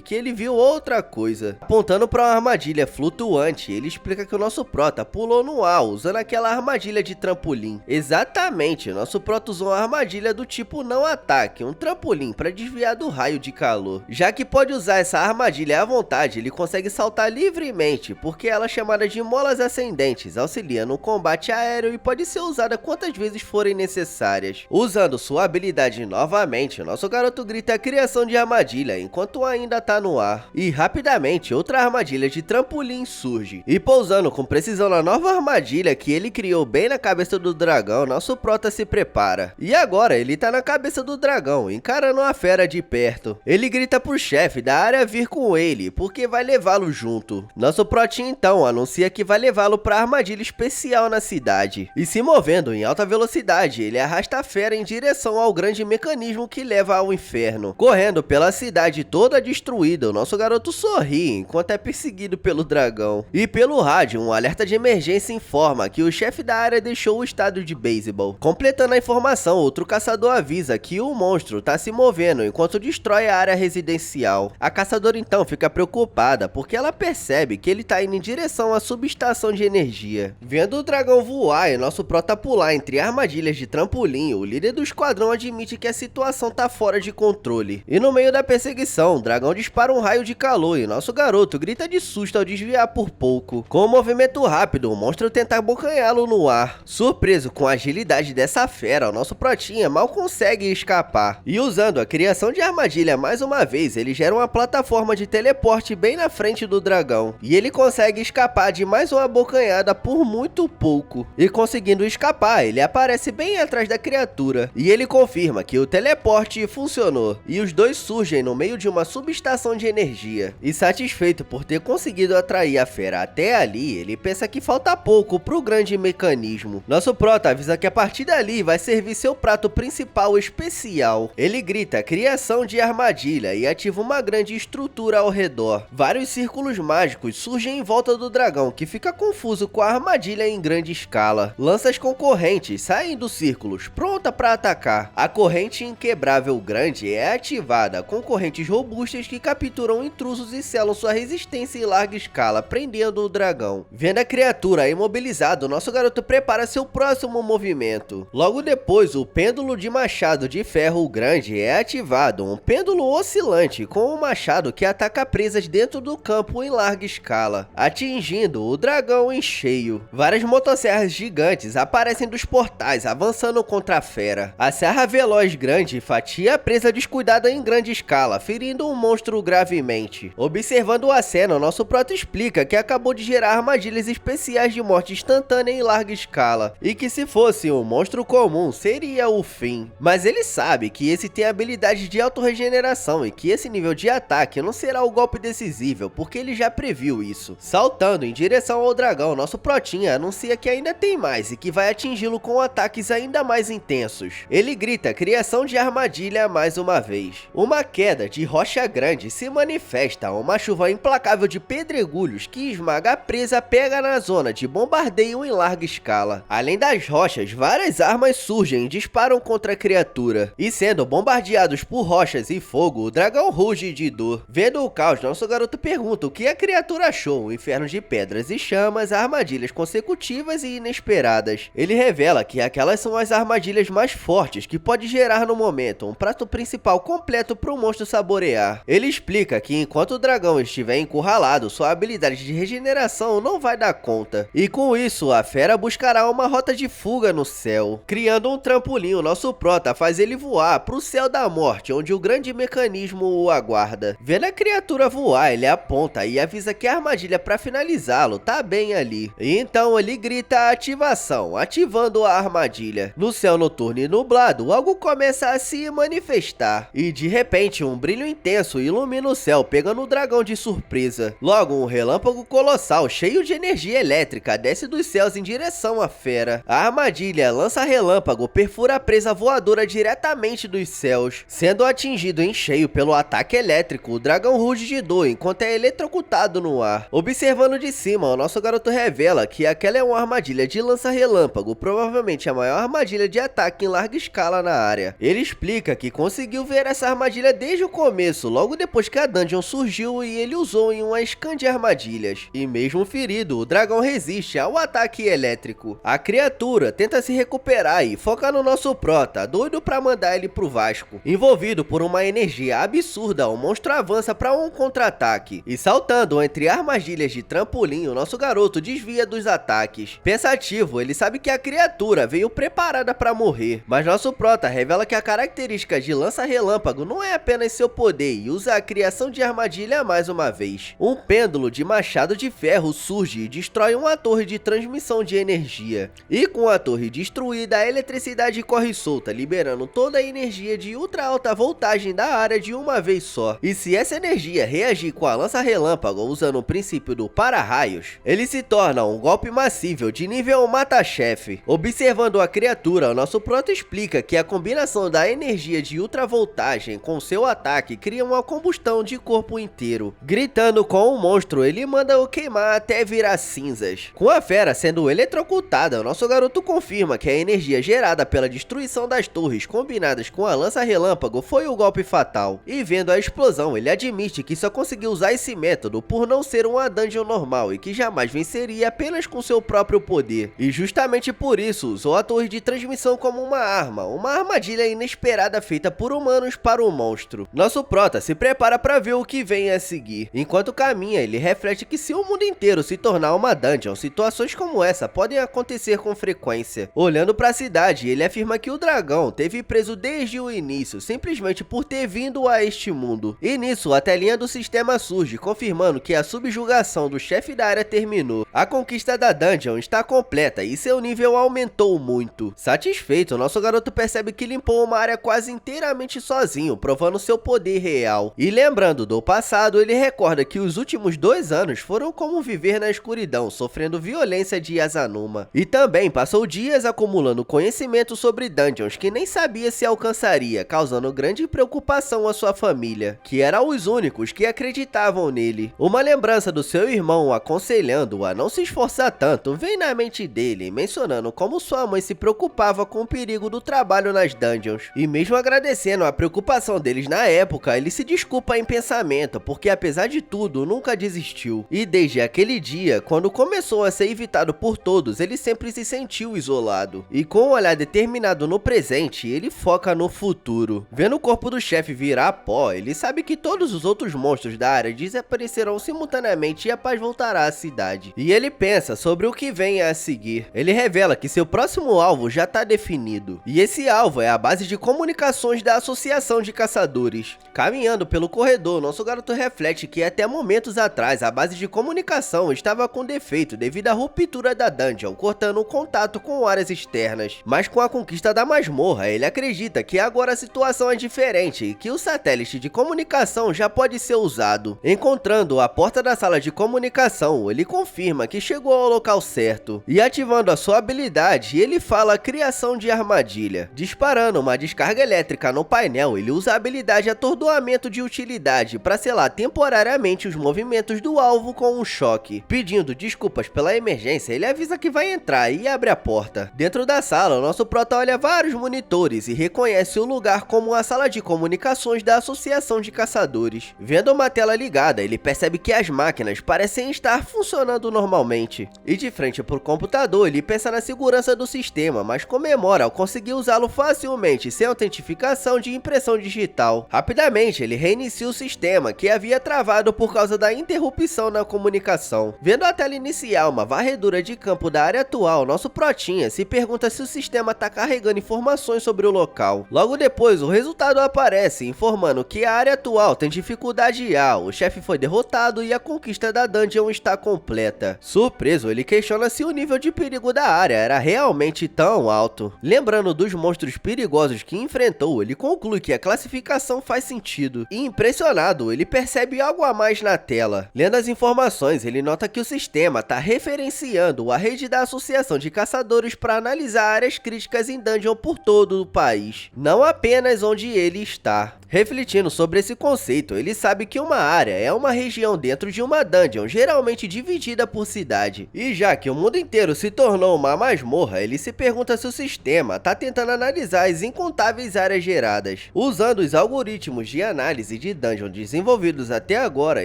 que ele viu outra coisa. Apontando para uma armadilha flutuante, ele explica que o nosso prota pulou no ar usando aquela armadilha de trampolim. Exatamente, nosso prota usou uma armadilha do tipo não ataque, um trampolim para desviar do raio de calor. Já que pode usar essa armadilha à vontade, ele consegue saltar livremente, porque ela é chamada de molas ascendentes, auxilia no combate aéreo e pode ser usada quantas vezes forem necessárias. Usando sua habilidade novamente, nosso garoto grita a criação de armadilha enquanto ainda tá no ar. E rapidamente outra armadilha de trampolim surge. E pousando com precisão na nova armadilha que ele criou bem na cabeça do dragão, nosso prota se prepara. E agora ele tá na cabeça do dragão, encarando a fera de perto. Ele grita pro chefe da área vir com ele, porque vai levá-lo junto. Nosso protinho então anuncia que vai levá-lo pra armadilha especial na cidade. E se movendo em alta velocidade, ele arrasta a fera em direção ao grande mecanismo que leva ao inferno. Correndo pela cidade toda destruída, o nosso garoto sorri enquanto é perseguido pelo dragão. E pelo rádio, um alerta de emergência informa que o chefe da área deixou o estádio de beisebol. Completando a informação, outro caçador avisa que o monstro tá se movendo enquanto destrói a área residencial. A caçadora então fica preocupada porque ela percebe que ele tá indo em direção à subestação de energia. Vendo o dragão voar e nosso prota pular entre armadilhas de trampolim, o líder do esquadrão admite que a situação tá fora de controle. E no meio da perseguição, o dragão dispara um raio de calor e nosso garoto grita de susto ao desviar por pouco. Com um movimento rápido, o monstro tenta abocanhá-lo no ar. Surpreso com a agilidade dessa fera, o nosso protinha mal consegue escapar. E usando a criação de armadilha mais uma vez, ele gera uma plataforma de teleporte bem na frente do dragão. E ele consegue escapar de mais uma abocanhada por muito pouco. E conseguindo escapar, ele aparece bem atrás da criatura. E ele confirma que o teleporte funcionou. E os dois surgem no meio de uma subestação de energia. E satisfeito por ter conseguido atrair a fera até ali, ele pensa que falta pouco pro grande mecanismo. Nosso prota avisa que a partir dali vai servir seu prato principal especial. Ele grita criação de armadilha e ativa uma grande estrutura ao redor. Vários círculos mágicos surgem em volta do dragão, que fica confuso com a armadilha em grande escala. Lanças com correntes saem dos círculos, pronta para atacar. A corrente inquebrável grande é ativada, com correntes robustas que capturam intrusos e selam sua resistência em larga escala, prendendo o dragão. Vendo a criatura imobilizada, nosso garoto prepara seu próximo movimento. Logo depois, o pêndulo de machado de ferro grande é ativado, um pêndulo oscilante com um machado que ataca presas dentro do campo em larga escala, atingindo o dragão em cheio. Várias motosserras gigantes aparecem dos portais, avançando contra a fera. A serra veloz grande fatia a presa descuidada em grande escala, ferindo o monstro gravemente. Observando a cena, nosso prota explica que acabou de gerar armadilhas especiais de morte instantânea em larga escala, e que se fosse um monstro comum, seria o fim. Mas ele sabe que esse tem habilidade de autorregeneração e que esse nível de ataque não será o golpe decisivo, porque ele já previu isso. Saltando em direção ao dragão, nosso protinha anuncia que ainda tem mais e que vai atingi-lo com ataques ainda mais intensos. Ele grita criação de armadilha mais uma vez. Uma queda de rocha grande se manifesta, uma chuva implacável de pedregulhos que esmaga a presa pega na zona de bombardeio em larga escala. Além das rochas, várias armas surgem e disparam contra a criatura. E sendo bombardeados por rochas e fogo, o dragão ruge de dor. Vendo o caos, nosso garoto pergunta o que a criatura achou, um inferno de pedras e chamas, armadilhas consecutivas e inesperadas. Ele revela que aquelas são as armadilhas mais fortes que pode gerar no momento, um prato principal completo para o monstro saborear. Ele explica que enquanto o dragão estiver encurralado, sua habilidade de regeneração não vai dar conta. E com isso, a fera buscará uma rota de fuga no céu. Criando um trampolim, o nosso prota faz ele voar para o céu da morte, onde o grande mecanismo o aguarda. Vendo a criatura voar, ele aponta e avisa que a armadilha para finalizá-lo tá bem ali. E então ele grita a ativação, ativando a armadilha. No céu noturno e nublado, algo começa a se manifestar. E de repente, um brilho intenso ilumina o céu, pegando o dragão de surpresa. Logo, um relâmpago colossal, cheio de energia elétrica, desce dos céus em direção à fera. A armadilha lança relâmpago, perfura a presa voadora diretamente dos céus. Sendo atingido em cheio pelo ataque elétrico, o dragão ruge de dor enquanto é eletrocutado no ar. Observando de cima, o nosso garoto revela que aquela é uma armadilha de lança-relâmpago, provavelmente a maior armadilha de ataque em larga escala na área. Ele explica que conseguiu ver essa armadilha desde o começo, logo depois que a dungeon surgiu e ele usou em uma scan de armadilhas. E mesmo ferido, o dragão resiste ao ataque elétrico. A criatura tenta se recuperar e foca no nosso prota, doido pra mandar ele pro Vasco. Envolvido por uma energia absurda, o monstro avança pra um contra-ataque. E saltando entre armadilhas de trampolim, o nosso garoto desvia dos ataques. Pensativo, ele sabe que a criatura veio preparada pra morrer. Mas nosso prota revela que a característica de lança-relâmpago não é apenas seu poder e usa a criação de armadilha mais uma vez. Um pêndulo de machado de ferro surge e destrói uma torre de transmissão de energia. E com a torre destruída, a eletricidade corre solta, liberando toda a energia de ultra alta voltagem da área de uma vez só. E se essa energia reagir com a lança-relâmpago usando o princípio do para-raios, ele se torna um golpe massível de nível mata-chefe. Observando a criatura, o nosso prota explica que a combinação da energia de ultra voltagem com seu ataque cria uma combustão de corpo inteiro. Gritando com o monstro, ele manda o queimar até virar cinzas. Com a fera sendo eletrocutada, o nosso garoto confirma que a energia gerada pela destruição das torres combinadas com a lança-relâmpago foi o golpe fatal. E vendo a explosão, ele admite que só conseguiu usar esse método por não ser uma dungeon normal e que jamais venceria apenas com seu próprio poder. E justamente por isso usou a torre de transmissão como uma arma, uma armadilha inesperada feita por humanos para o monstro. Nosso prota se prepara para ver o que vem a seguir. Enquanto caminha, ele reflete que se o mundo inteiro se tornar uma dungeon, situações como essa podem acontecer com frequência. Olhando para a cidade, ele afirma que o dragão teve preso desde o início, simplesmente por ter vindo a este mundo. E nisso, a telinha do sistema surge, confirmando que a subjugação do chefe da área terminou. A conquista da dungeon está completa e seu nível aumentou muito. Satisfeito, nosso garoto percebe que limpou uma área quase inteiramente sozinho, provando seu poder real. E lembrando do passado, ele recorda que os últimos 2 anos foram como viver na escuridão, sofrendo violência de Yazanuma. E também passou dias acumulando conhecimento sobre dungeons que nem sabia se alcançaria, causando grande preocupação à sua família, que eram os únicos que acreditavam nele. Uma lembrança do seu irmão o aconselhando a não se esforçar tanto vem na mente dele, mencionando como sua mãe se preocupava com o perigo do trabalho nas dungeons. E mesmo agradecendo a preocupação deles na época, ele se desculpa em pensamento, porque apesar de tudo, nunca desistiu. E desde aquele dia, quando começou a ser evitado por todos, ele sempre se sentiu isolado. E com um olhar determinado no presente, ele foca no futuro. Vendo o corpo do chefe virar pó, ele sabe que todos os outros monstros da área desaparecerão simultaneamente e a paz voltará à cidade. E ele pensa sobre o que vem a seguir. Ele revela que seu próximo alvo já está definido. E esse alvo é a base de comunicações da Associação de Caçadores. Caminhando pelo corredor, nosso garoto reflete que até momentos atrás a base de comunicação estava com defeito devido à ruptura da dungeon, cortando o contato com áreas externas. Mas com a conquista da masmorra, ele acredita que agora a situação é diferente e que o satélite de comunicação já pode ser usado. Encontrando a porta da sala de comunicação, ele confirma que chegou ao local certo. E ativando a sua habilidade, ele fala criação de armadilha. Disparando uma descarga elétrica no painel, ele usa a habilidade atordoamento de utilidade para selar temporariamente os movimentos do alvo com um choque. Pedindo desculpas pela emergência, ele avisa que vai entrar e abre a porta. Dentro da sala, o nosso prota olha vários monitores e reconhece o lugar como a sala de comunicações da Associação de Caçadores. Vendo uma tela ligada, ele percebe que as máquinas parecem estar funcionando normalmente. E de frente para o computador, ele pensa na segurança do sistema, mas comemora ao conseguir usá-lo facilmente sem autentificação de impressão digital. Rapidamente, ele reinicia o sistema, que havia travado por causa da interrupção na comunicação. Vendo a tela inicial uma varredura de campo da área atual, nosso protinha se pergunta se o sistema está carregando informações sobre o local. Logo depois, o resultado aparece, informando que a área atual tem dificuldade A, o chefe foi derrotado e a conquista da dungeon está completa. Surpreso, ele questiona se o nível de perigo da área era realmente tão alto. Lembrando dos monstros perigosos que enfrentou, ele conclui que a classificação faz sentido. E impressionado, ele percebe algo a mais na tela. Lendo as informações, ele nota que o sistema está referenciando a rede da Associação de Caçadores para analisar áreas críticas em dungeon por todo o país, não apenas onde ele está. Refletindo sobre esse conceito, ele sabe que uma área é uma região dentro de uma dungeon, geralmente dividida por cidade. E já que o mundo inteiro se tornou uma masmorra, ele se pergunta se o sistema está tentando analisar as incontáveis áreas geradas. Usando os algoritmos de análise de dungeon desenvolvidos até agora,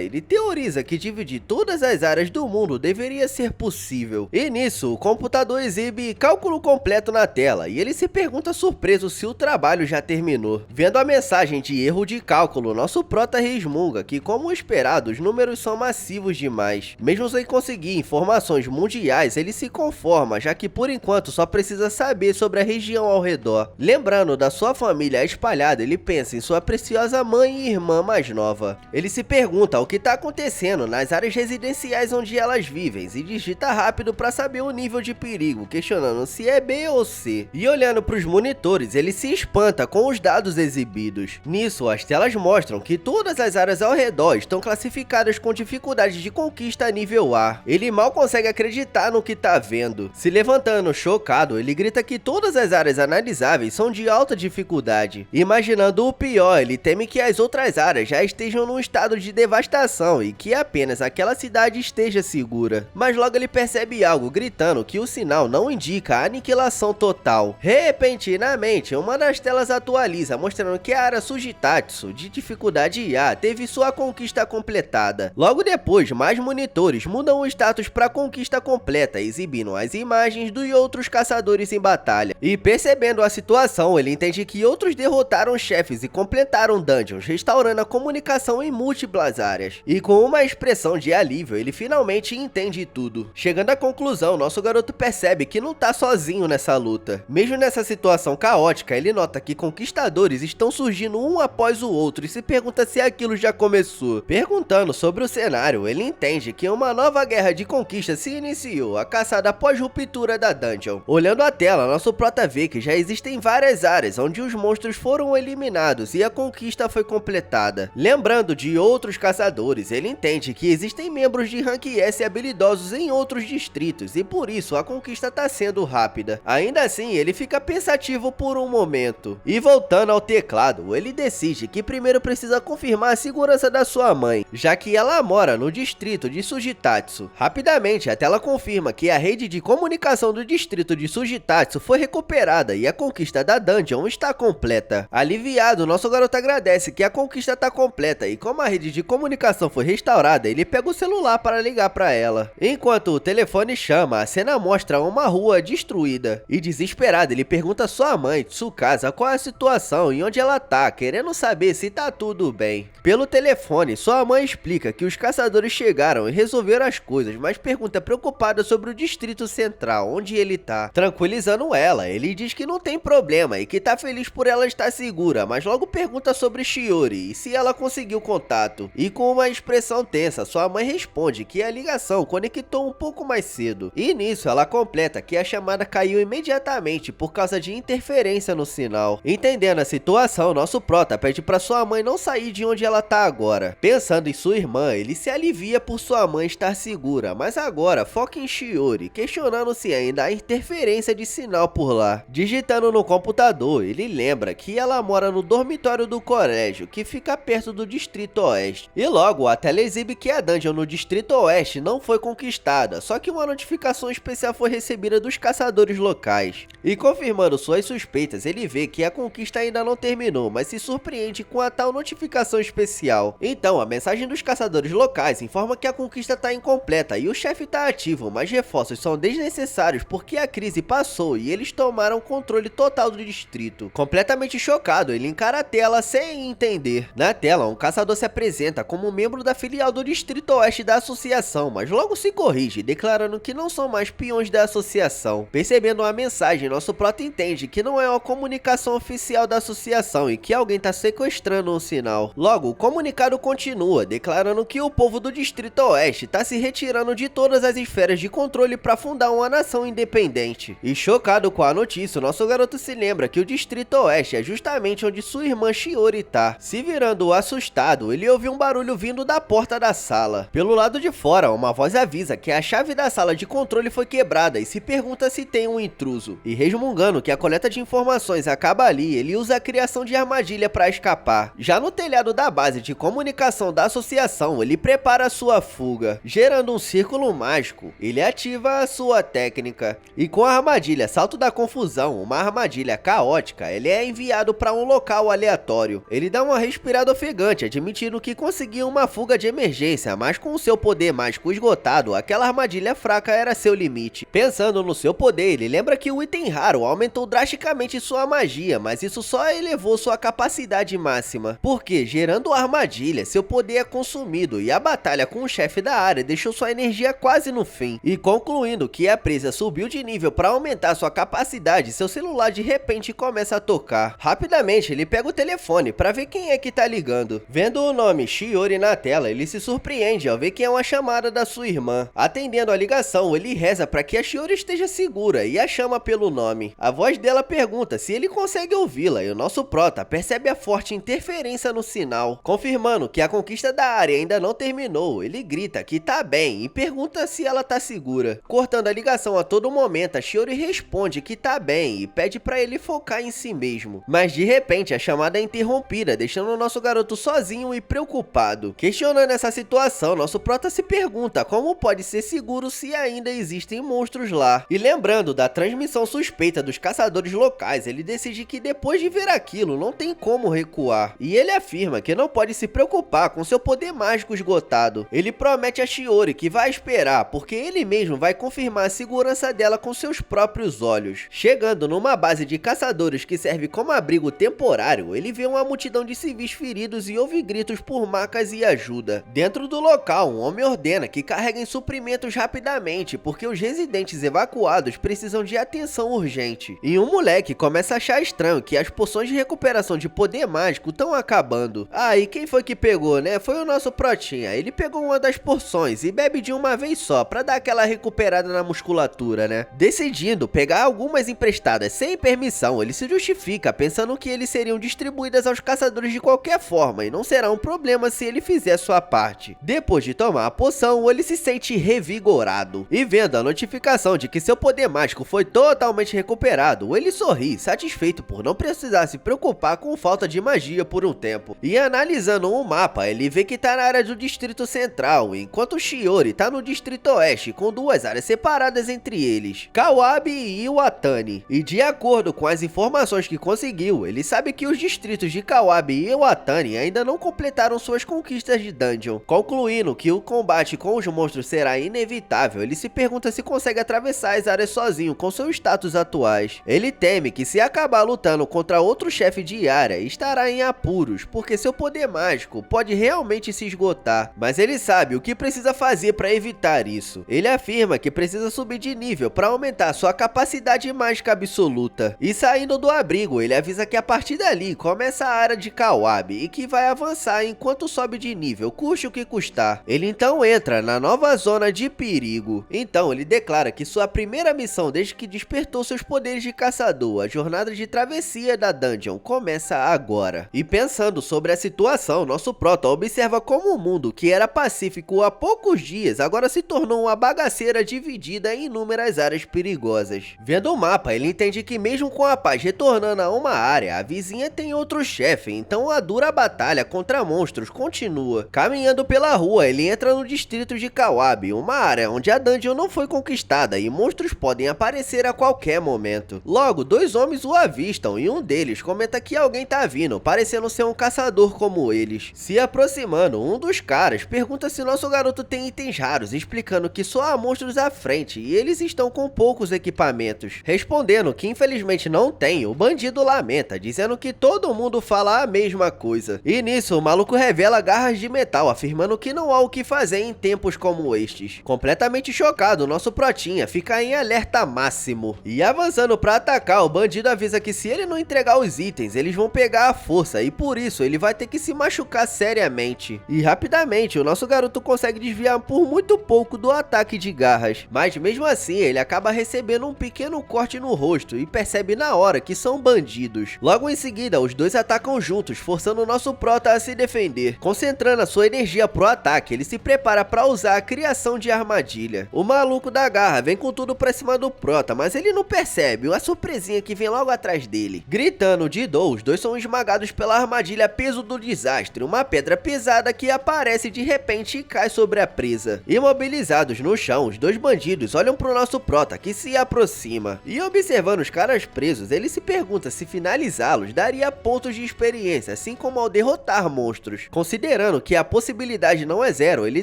ele teoriza que dividir todas as áreas do mundo deveria ser possível. E nisso, o computador exibe cálculo completo na tela, e ele se pergunta surpreso se o trabalho já terminou. Vendo a mensagem de erro de cálculo, nosso prota resmunga que, como esperado, os números são massivos demais. Mesmo sem conseguir informações mundiais, ele se conforma, já que por enquanto só precisa saber sobre a região ao redor. Lembrando da sua família espalhada, ele pensa em sua preciosa mãe e irmã mais nova. Ele se pergunta o que está acontecendo nas áreas residenciais onde elas vivem e digita rápido para saber o nível de perigo, questionando se é B ou C. E olhando para os monitores, ele se espanta com os dados exibidos. Nisso, as telas mostram que todas as áreas ao redor estão classificadas com dificuldade de conquista nível A. Ele mal consegue acreditar no que está vendo. Se levantando chocado, ele grita que todas as áreas analisáveis são de alta dificuldade. Imaginando o pior, ele teme que as outras áreas já estejam num estado de devastação e que apenas aquela cidade esteja segura. Mas logo ele percebe algo gritando que o sinal não indica a aniquilação total. Repentinamente, uma das telas atualiza, mostrando que a área Sujitatsu, de dificuldade A, teve sua conquista completada. Logo depois, mais monitores mudam o status para conquista completa, exibindo as imagens dos outros caçadores em batalha. E percebendo a situação, ele entende que outros derrotaram chefes e completaram dungeons, restaurando a comunicação em múltiplas áreas. E com uma expressão de alívio, ele finalmente entende tudo. Chegando à conclusão, nosso garoto percebe que não tá sozinho nessa luta. Mesmo nessa situação caótica, ele nota que conquistadores estão surgindo um após o outro e se pergunta se aquilo já começou. Perguntando sobre o cenário, ele entende que uma nova guerra de conquista se iniciou, a caçada após ruptura da dungeon. Olhando a tela, nosso prota vê que já existem várias áreas onde os monstros foram eliminados e a conquista foi completada. Lembrando de outros caçadores, ele entende que existem membros de rank S habilidosos em outros distritos e por isso a conquista está sendo rápida. Ainda assim, ele fica pensativo por um momento. E voltando ao teclado, ele decide que primeiro precisa confirmar a segurança da sua mãe, já que ela mora no distrito de Sujitatsu. Rapidamente, a tela confirma que a rede de comunicação do distrito de Sujitatsu foi recuperada e a conquista da dungeon está completa. Aliviado, nosso garoto agradece que a conquista está completa e como a rede de comunicação foi restaurada, ele pega o celular para ligar para ela. Enquanto o telefone chama, a cena mostra uma rua destruída. E desesperado, ele pergunta a sua mãe, Tsukasa, qual é a situação e onde ela tá, querendo saber se tá tudo bem. Pelo telefone, sua mãe explica que os caçadores chegaram e resolveram as coisas, mas pergunta preocupada sobre o distrito central, onde ele tá. Tranquilizando ela, ele diz que não tem problema e que tá feliz por ela estar segura, mas logo pergunta sobre Shiori e se ela conseguiu contato. E com uma expressão tensa, sua mãe responde que a ligação conectou um pouco mais cedo. E nisso ela completa que a chamada caiu imediatamente por causa de interferência no sinal. Entendendo a situação, nosso prota pede para sua mãe não sair de onde ela tá agora. Pensando em sua irmã, ele se alivia por sua mãe estar segura, mas agora foca em Shiori, questionando se ainda há interferência de sinal por lá. Digitando no computador, ele lembra que ela mora no dormitório do colégio, que fica perto do Distrito Oeste. E logo, a tela exibe que a dungeon no Distrito Oeste não foi conquistada, só que uma notificação especial foi recebida dos caçadores locais. E confirmando suas suspeitas, ele vê que a conquista ainda não terminou, mas se surpreende com a tal notificação especial. Então, a mensagem dos caçadores locais informa que a conquista está incompleta e o chefe está ativo, mas reforços são desnecessários porque a crise passou e eles tomaram controle total do distrito. Completamente chocado, ele encara a tela sem entender. Na tela, um caçador se apresenta como membro da filial do Distrito Oeste da associação, mas logo se corrige, declarando que não são mais peões da associação. Percebendo a mensagem, nosso prota entende que não é uma comunicação oficial da associação e que alguém está sequestrando um sinal. Logo, o comunicado continua, declarando que o povo do Distrito Oeste está se retirando de todas as esferas de controle para fundar uma nação independente. E chocado com a notícia, nosso garoto se lembra que o Distrito Oeste é justamente onde sua irmã Shiori tá. Se virando assustado, ele ouve um barulho vindo da porta da sala. Pelo lado de fora, uma voz avisa que a chave da sala de controle foi quebrada e se pergunta se tem um intruso. E resmungando que a coleta de informações acaba ali, ele usa a criação de armadilha pra escapar. Já no telhado da base de comunicação da associação, ele prepara sua fuga, gerando um círculo mágico. Ele ativa a sua técnica e com a armadilha Salto da Confusão, uma armadilha caótica, ele é enviado para um local aleatório. Ele dá uma respirada ofegante, admitindo que conseguiu uma fuga de emergência, mas com o seu poder mágico esgotado, aquela armadilha fraca era seu limite. Pensando no seu poder, ele lembra que o item raro aumentou drasticamente sua magia, mas isso só elevou sua capacidade máxima, porque gerando a armadilha, seu poder é consumido e a batalha com o chefe da área deixou sua energia quase no fim. E concluindo que a presa subiu de nível para aumentar sua capacidade, seu celular de repente começa a tocar. Rapidamente ele pega o telefone para ver quem é que tá ligando. Vendo o nome Shiori na tela, ele se surpreende ao ver que é uma chamada da sua irmã. Atendendo a ligação, ele reza para que a Shiori esteja segura e a chama pelo nome. A voz dela pergunta se ele consegue ouvi-la e o nosso prota percebe a forte interferência no sinal. Confirmando que a conquista da área ainda não terminou, ele grita que tá bem e pergunta se ela tá segura. Cortando a ligação a todo momento, a Shiori responde que tá bem e pede para ele focar em si mesmo. Mas de repente a chamada é interrompida, deixando o nosso garoto sozinho e preocupado. Questionando essa situação, nosso prota se pergunta como pode ser seguro se ainda existem monstros lá. E lembrando da transmissão suspeita dos caçadores locais, ele decide que depois de ver aquilo não tem como recuar. E ele afirma que não pode se preocupar com seu poder mágico esgotado. Ele promete a Shiori que vai esperar, porque ele mesmo vai confirmar a segurança dela com seus próprios olhos. Chegando numa base de caçadores que serve como abrigo temporário, ele vê uma multidão de civis feridos e ouve gritos por macas e ajuda. Dentro do local, um homem ordena que carreguem suprimentos rapidamente, porque os residentes evacuados precisam de atenção urgente. E um moleque começa a achar estranho que as poções de recuperação de poder mágico estão acabando. Ah, e quem foi que pegou, né? Foi o nosso protinha. Ele pegou uma das porções e bebe de uma vez só, pra dar aquela recuperada na musculatura, né? Decidindo pegar algumas emprestadas sem permissão, ele se justifica pensando que eles seriam distribuídas aos caçadores de qualquer forma e não será um problema se ele fizer sua parte. Depois de tomar a poção, ele se sente revigorado e vendo a notificação de que seu poder mágico foi totalmente recuperado, ele sorri, satisfeito por não precisar se preocupar com falta de magia por um tempo. E analisando o mapa, ele vê que tá na área do Distrito Central, enquanto Shiori tá no Distrito Oeste, com duas áreas separadas entre eles, Kawabi e Iwatani. E de acordo com as informações que conseguiu, ele sabe que os distritos de Kawabi e Iwatani ainda não completaram suas conquistas de dungeon. Concluindo que o combate com os monstros será inevitável, ele se pergunta se consegue atravessar as áreas sozinho com seus status atuais. Ele teme que se acabar lutando contra outro chefe de área, estará em apuros, porque seu poder mágico pode realmente se esgotar, mas ele sabe o que precisa fazer para evitar isso. Ele afirma que precisa subir de nível para aumentar sua capacidade mágica absoluta. E saindo do abrigo, ele avisa que a partir dali começa a área de Kawabi e que vai avançar enquanto sobe de nível, custe o que custar. Ele então entra na nova zona de perigo. Então ele declara que sua primeira missão desde que despertou seus poderes de caçador, a jornada de travessia da dungeon, começa agora. E pensando sobre a situação, nosso prota observa como o mundo, que era pacífico há poucos dias, agora se tornou uma bagaceira dividida em inúmeras áreas perigosas. Vendo o mapa, ele entende que mesmo com a paz retornando a uma área, a vizinha tem outro chefe, então a dura batalha contra monstros continua. Caminhando pela rua, ele entra no distrito de Kawabi, uma área onde a dungeon não foi conquistada e monstros podem aparecer a qualquer momento. Logo, dois homens o avistam e um deles comenta que alguém tá vindo, parecendo ser um caçador como eles. Se aproximando, um dos caras pergunta se nosso garoto tem itens raros, explicando que só há monstros à frente e eles estão com poucos equipamentos. Respondendo que infelizmente não tem, o bandido lamenta, dizendo que todo mundo fala a mesma coisa. E nisso, o maluco revela garras de metal, afirmando que não há o que fazer em tempos como estes. Completamente chocado, nosso protinha fica em alerta máximo. E avançando para atacar, o bandido avisa que se ele não entregar os itens, eles vão pegar a força e por isso ele vai ter que se machucar seriamente. E rapidamente, o nosso garoto consegue desviar por muito pouco do ataque de garras. Mas mesmo assim, ele acaba recebendo um pequeno corte no rosto e percebe na hora que são bandidos. Logo em seguida, os dois atacam juntos, forçando o nosso prota a se defender. Concentrando a sua energia pro ataque, ele se prepara para usar a criação de armadilha. O maluco da garra vem com tudo pra cima do prota, mas ele não percebe a surpresinha que vem logo atrás dele. Gritando de dor, os dois são esmagados pela armadilha peso do desastre, uma pedra pesada que aparece de repente e cai sobre a presa. Imobilizados no chão, os dois bandidos olham pro nosso prota que se aproxima, e observando os caras presos, ele se pergunta se finalizá-los daria pontos de experiência, assim como ao derrotar monstros. Considerando que a possibilidade não é zero, ele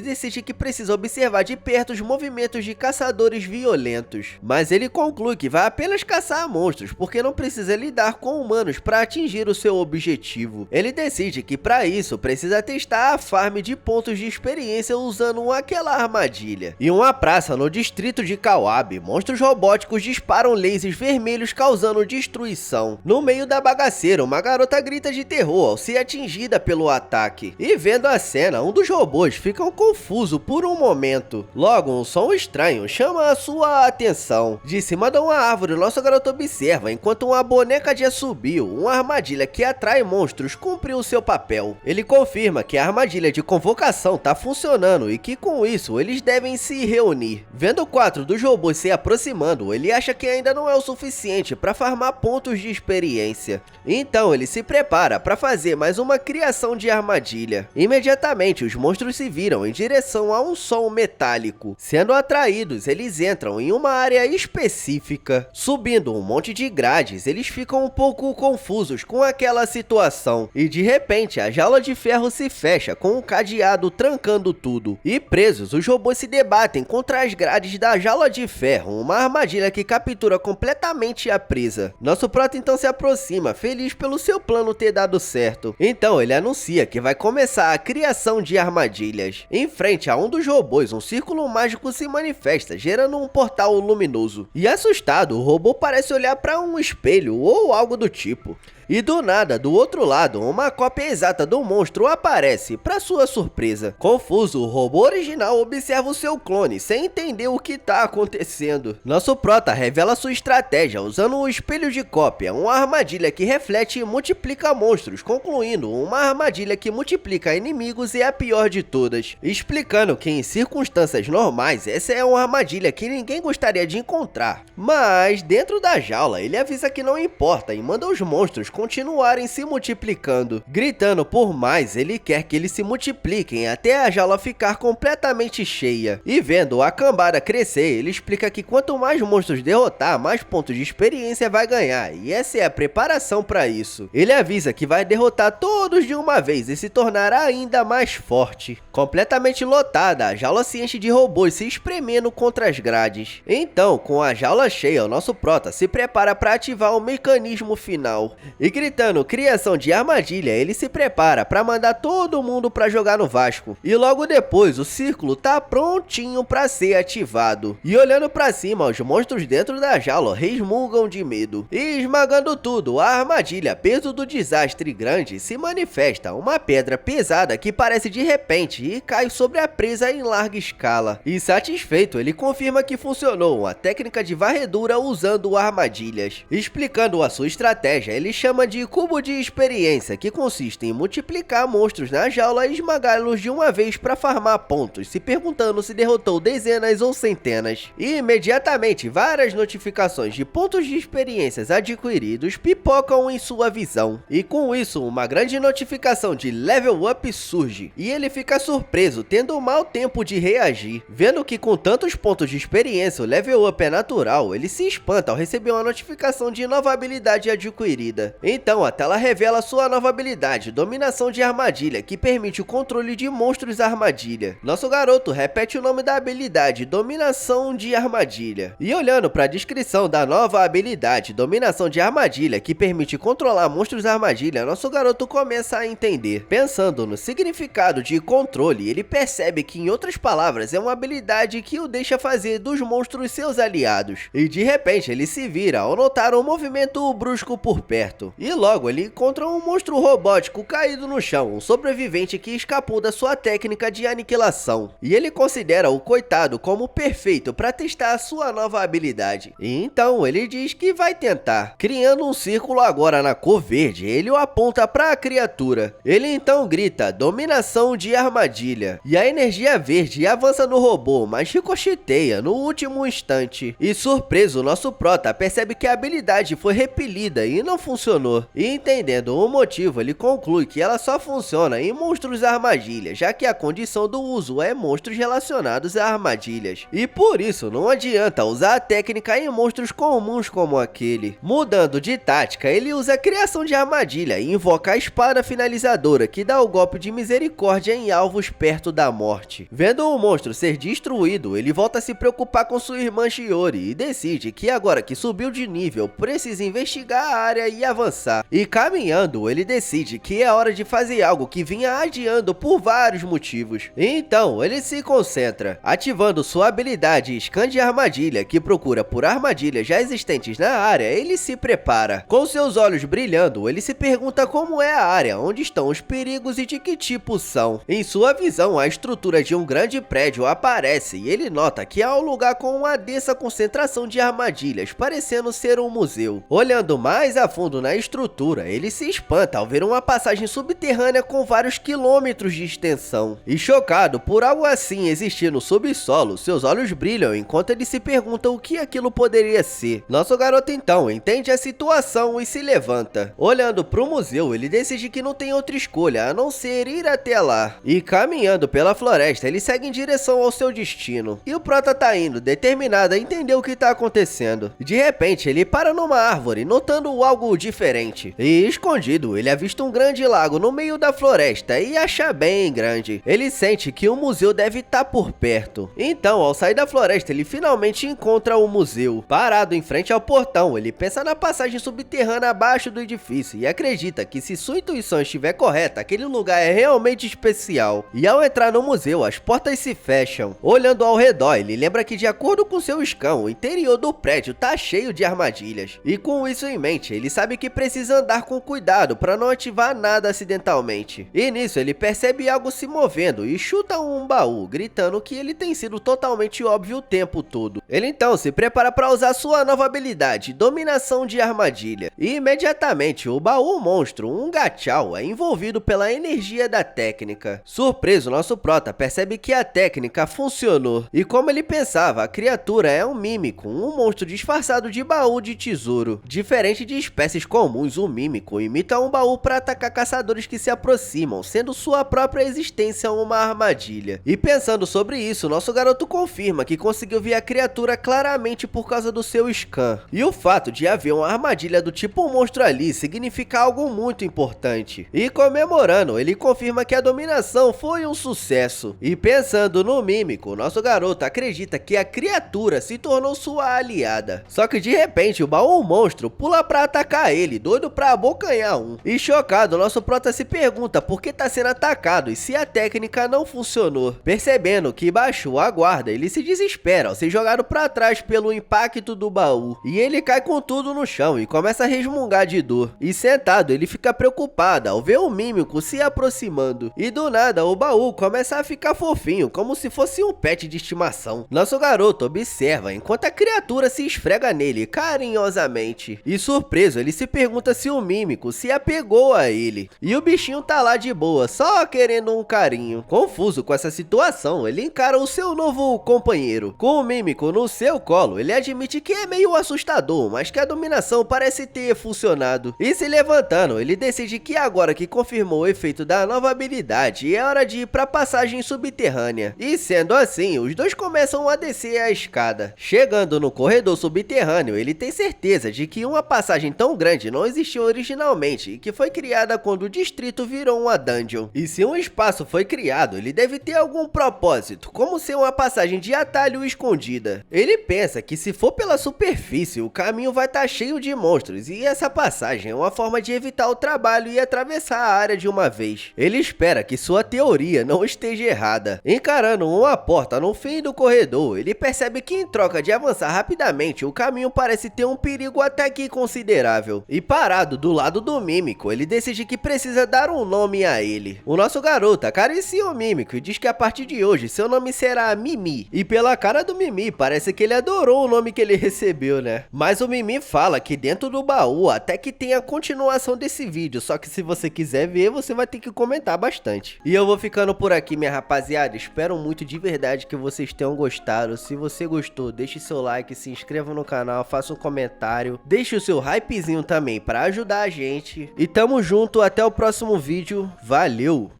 decide que precisa observar de perto os movimentos de caçadores violentos, mas ele conclui que vai apenas caçar monstros, porque não precisa lidar com humanos para atingir o seu objetivo. Ele decide que para isso precisa testar a farm de pontos de experiência usando aquela armadilha. Em uma praça no distrito de Kawab, monstros robóticos disparam lasers vermelhos causando destruição. No meio da bagaceira, uma garota grita de terror ao ser atingida pelo ataque. E vendo a cena, um dos robôs fica confuso por um momento. Logo, um som estranho chama a sua atenção. De cima de uma árvore, nosso garoto observa enquanto uma boneca de assobio, uma armadilha que atrai monstros, cumpriu seu papel. Ele confirma que a armadilha de convocação tá funcionando e que com isso eles devem se reunir. Vendo 4 dos robôs se aproximando, ele acha que ainda não é o suficiente para farmar pontos de experiência. Então ele se prepara para fazer mais uma criação de armadilha. Imediatamente os monstros se viram em direção a um som metálico. Sendo atraídos, eles entram em uma área específica. Subindo um monte de grades, eles ficam um pouco confusos com aquela situação. E de repente a jaula de ferro se fecha com um cadeado trancando tudo. E presos, os robôs se debatem contra as grades da jaula de ferro, uma armadilha que captura completamente a presa. Nosso prota então se aproxima, feliz pelo seu plano ter dado certo. Então ele anuncia que vai começar a criação de armadilhas. Em frente a um dos robôs, um círculo mágico se manifesta, gerando um portal luminoso. E assustado, o robô parece olhar para um espelho ou algo do tipo. E do nada, do outro lado, uma cópia exata do monstro aparece, para sua surpresa. Confuso, o robô original observa o seu clone, sem entender o que está acontecendo. Nosso prota revela sua estratégia, usando o espelho de cópia, uma armadilha que reflete e multiplica monstros, concluindo uma armadilha que multiplica inimigos é a pior de todas. Explicando que em circunstâncias normais, essa é uma armadilha que ninguém gostaria de encontrar. Mas, dentro da jaula, ele avisa que não importa e manda os monstros continuarem se multiplicando. Gritando por mais, ele quer que eles se multipliquem até a jaula ficar completamente cheia. E vendo a cambada crescer, ele explica que quanto mais monstros derrotar, mais pontos de experiência vai ganhar, e essa é a preparação para isso. Ele avisa que vai derrotar todos de uma vez e se tornar ainda mais forte. Completamente lotada, a jaula se enche de robôs se espremendo contra as grades. Então, com a jaula cheia, o nosso prota se prepara para ativar o mecanismo final. E gritando criação de armadilha, ele se prepara para mandar todo mundo para jogar no Vasco. E logo depois o círculo tá prontinho para ser ativado. E olhando para cima, os monstros dentro da jaula resmungam de medo. E esmagando tudo, a armadilha peso do desastre grande se manifesta, uma pedra pesada que parece de repente e cai sobre a presa em larga escala. E satisfeito, ele confirma que funcionou uma técnica de varredura usando armadilhas. Explicando a sua estratégia, ele chama de cubo de experiência, que consiste em multiplicar monstros na jaula e esmagá-los de uma vez para farmar pontos, se perguntando se derrotou dezenas ou centenas. E imediatamente várias notificações de pontos de experiências adquiridos pipocam em sua visão. E com isso uma grande notificação de level up surge, e ele fica surpreso, tendo um mau tempo de reagir. Vendo que com tantos pontos de experiência o level up é natural, ele se espanta ao receber uma notificação de nova habilidade adquirida. Então a tela revela sua nova habilidade, dominação de armadilha, que permite o controle de monstros armadilha. Nosso garoto repete o nome da habilidade, dominação de armadilha. E olhando para a descrição da nova habilidade, dominação de armadilha, que permite controlar monstros armadilha, nosso garoto começa a entender. Pensando no significado de controle, ele percebe que, em outras palavras, é uma habilidade que o deixa fazer dos monstros seus aliados. E de repente ele se vira ao notar um movimento brusco por perto. E logo ele encontra um monstro robótico caído no chão, um sobrevivente que escapou da sua técnica de aniquilação. E ele considera o coitado como perfeito para testar a sua nova habilidade. E então ele diz que vai tentar. Criando um círculo agora na cor verde, ele o aponta para a criatura. Ele então grita, dominação de armadilha. E a energia verde avança no robô, mas ricocheteia no último instante. E surpreso, nosso prota percebe que a habilidade foi repelida e não funcionou. funcionou. E entendendo o motivo, ele conclui que ela só funciona em monstros armadilhas, já que a condição do uso é monstros relacionados a armadilhas. E por isso não adianta usar a técnica em monstros comuns como aquele. Mudando de tática, ele usa a criação de armadilha e invoca a espada finalizadora, que dá o golpe de misericórdia em alvos perto da morte. Vendo o monstro ser destruído, ele volta a se preocupar com sua irmã Shiori e decide que agora que subiu de nível, precisa investigar a área e avançar. E caminhando, ele decide que é hora de fazer algo que vinha adiando por vários motivos. Então, ele se concentra, ativando sua habilidade Scan de Armadilha, que procura por armadilhas já existentes na área. Ele se prepara. Com seus olhos brilhando, ele se pergunta como é a área, onde estão os perigos e de que tipo são. Em sua visão, a estrutura de um grande prédio aparece e ele nota que há um lugar com uma densa concentração de armadilhas, parecendo ser um museu. Olhando mais a fundo na estrutura, ele se espanta ao ver uma passagem subterrânea com vários quilômetros de extensão. E chocado por algo assim existir no subsolo, seus olhos brilham enquanto ele se pergunta o que aquilo poderia ser. Nosso garoto então entende a situação e se levanta. Olhando para o museu, ele decide que não tem outra escolha a não ser ir até lá. E caminhando pela floresta, ele segue em direção ao seu destino. E o prota tá indo, determinado a entender o que tá acontecendo. De repente, ele para numa árvore, notando algo diferente. E escondido, ele avista um grande lago no meio da floresta e acha bem grande. Ele sente que o museu deve estar por perto. Então, ao sair da floresta, ele finalmente encontra o museu. Parado em frente ao portão, ele pensa na passagem subterrânea abaixo do edifício e acredita que se sua intuição estiver correta, aquele lugar é realmente especial. E ao entrar no museu, as portas se fecham. Olhando ao redor, ele lembra que de acordo com seu scan, o interior do prédio tá cheio de armadilhas. E com isso em mente, ele sabe que precisa andar com cuidado para não ativar nada acidentalmente. E nisso ele percebe algo se movendo e chuta um baú, gritando que ele tem sido totalmente óbvio o tempo todo. Ele então se prepara para usar sua nova habilidade, Dominação de Armadilha. E imediatamente o baú monstro, um Gachao, é envolvido pela energia da técnica. Surpreso, nosso prota percebe que a técnica funcionou. E como ele pensava, a criatura é um mímico, um monstro disfarçado de baú de tesouro. Diferente de espécies comuns, o mímico imita um baú para atacar caçadores que se aproximam, sendo sua própria existência uma armadilha. E pensando sobre isso, nosso garoto confirma que conseguiu ver a criatura claramente por causa do seu scan. E o fato de haver uma armadilha do tipo monstro ali significa algo muito importante. E comemorando, ele confirma que a dominação foi um sucesso. E pensando no mímico, nosso garoto acredita que a criatura se tornou sua aliada. Só que de repente o baú monstro pula pra atacar ele, doido pra abocanhar um. E chocado, nosso prota se pergunta por que tá sendo atacado e se a técnica não funcionou. Percebendo que baixou a guarda, ele se desespera ao ser jogado pra trás pelo impacto do baú. E ele cai com tudo no chão e começa a resmungar de dor. E sentado, ele fica preocupado ao ver o mímico se aproximando. E do nada, o baú começa a ficar fofinho, como se fosse um pet de estimação. Nosso garoto observa enquanto a criatura se esfrega nele carinhosamente. E surpreso, ele se pergunta se o mímico se apegou a ele. E o bichinho tá lá de boa, só querendo um carinho. Confuso com essa situação, ele encara o seu novo companheiro. Com o mímico no seu colo, ele admite que é meio assustador, mas que a dominação parece ter funcionado. E se levantando, ele decide que agora que confirmou o efeito da nova habilidade, é hora de ir pra passagem subterrânea. E sendo assim, os dois começam a descer a escada. Chegando no corredor subterrâneo, ele tem certeza de que uma passagem tão grande não existiu originalmente e que foi criada quando o distrito virou uma dungeon. E se um espaço foi criado, ele deve ter algum propósito, como ser uma passagem de atalho escondida. Ele pensa que se for pela superfície, o caminho vai estar cheio de monstros e essa passagem é uma forma de evitar o trabalho e atravessar a área de uma vez. Ele espera que sua teoria não esteja errada. Encarando uma porta no fim do corredor, ele percebe que em troca de avançar rapidamente, o caminho parece ter um perigo até que considerável. E parado do lado do mímico, ele decide que precisa dar um nome a ele. O nosso garoto acaricia o mímico e diz que a partir de hoje seu nome será Mimi. E pela cara do Mimi, parece que ele adorou o nome que ele recebeu, né? Mas o Mimi fala que dentro do baú até que tem a continuação desse vídeo, só que se você quiser ver, você vai ter que comentar bastante. E eu vou ficando por aqui, minha rapaziada. Espero muito de verdade que vocês tenham gostado. Se você gostou, deixe seu like, se inscreva no canal, faça um comentário, deixe o seu hypezinho também também pra ajudar a gente. E tamo junto, até o próximo vídeo. Valeu!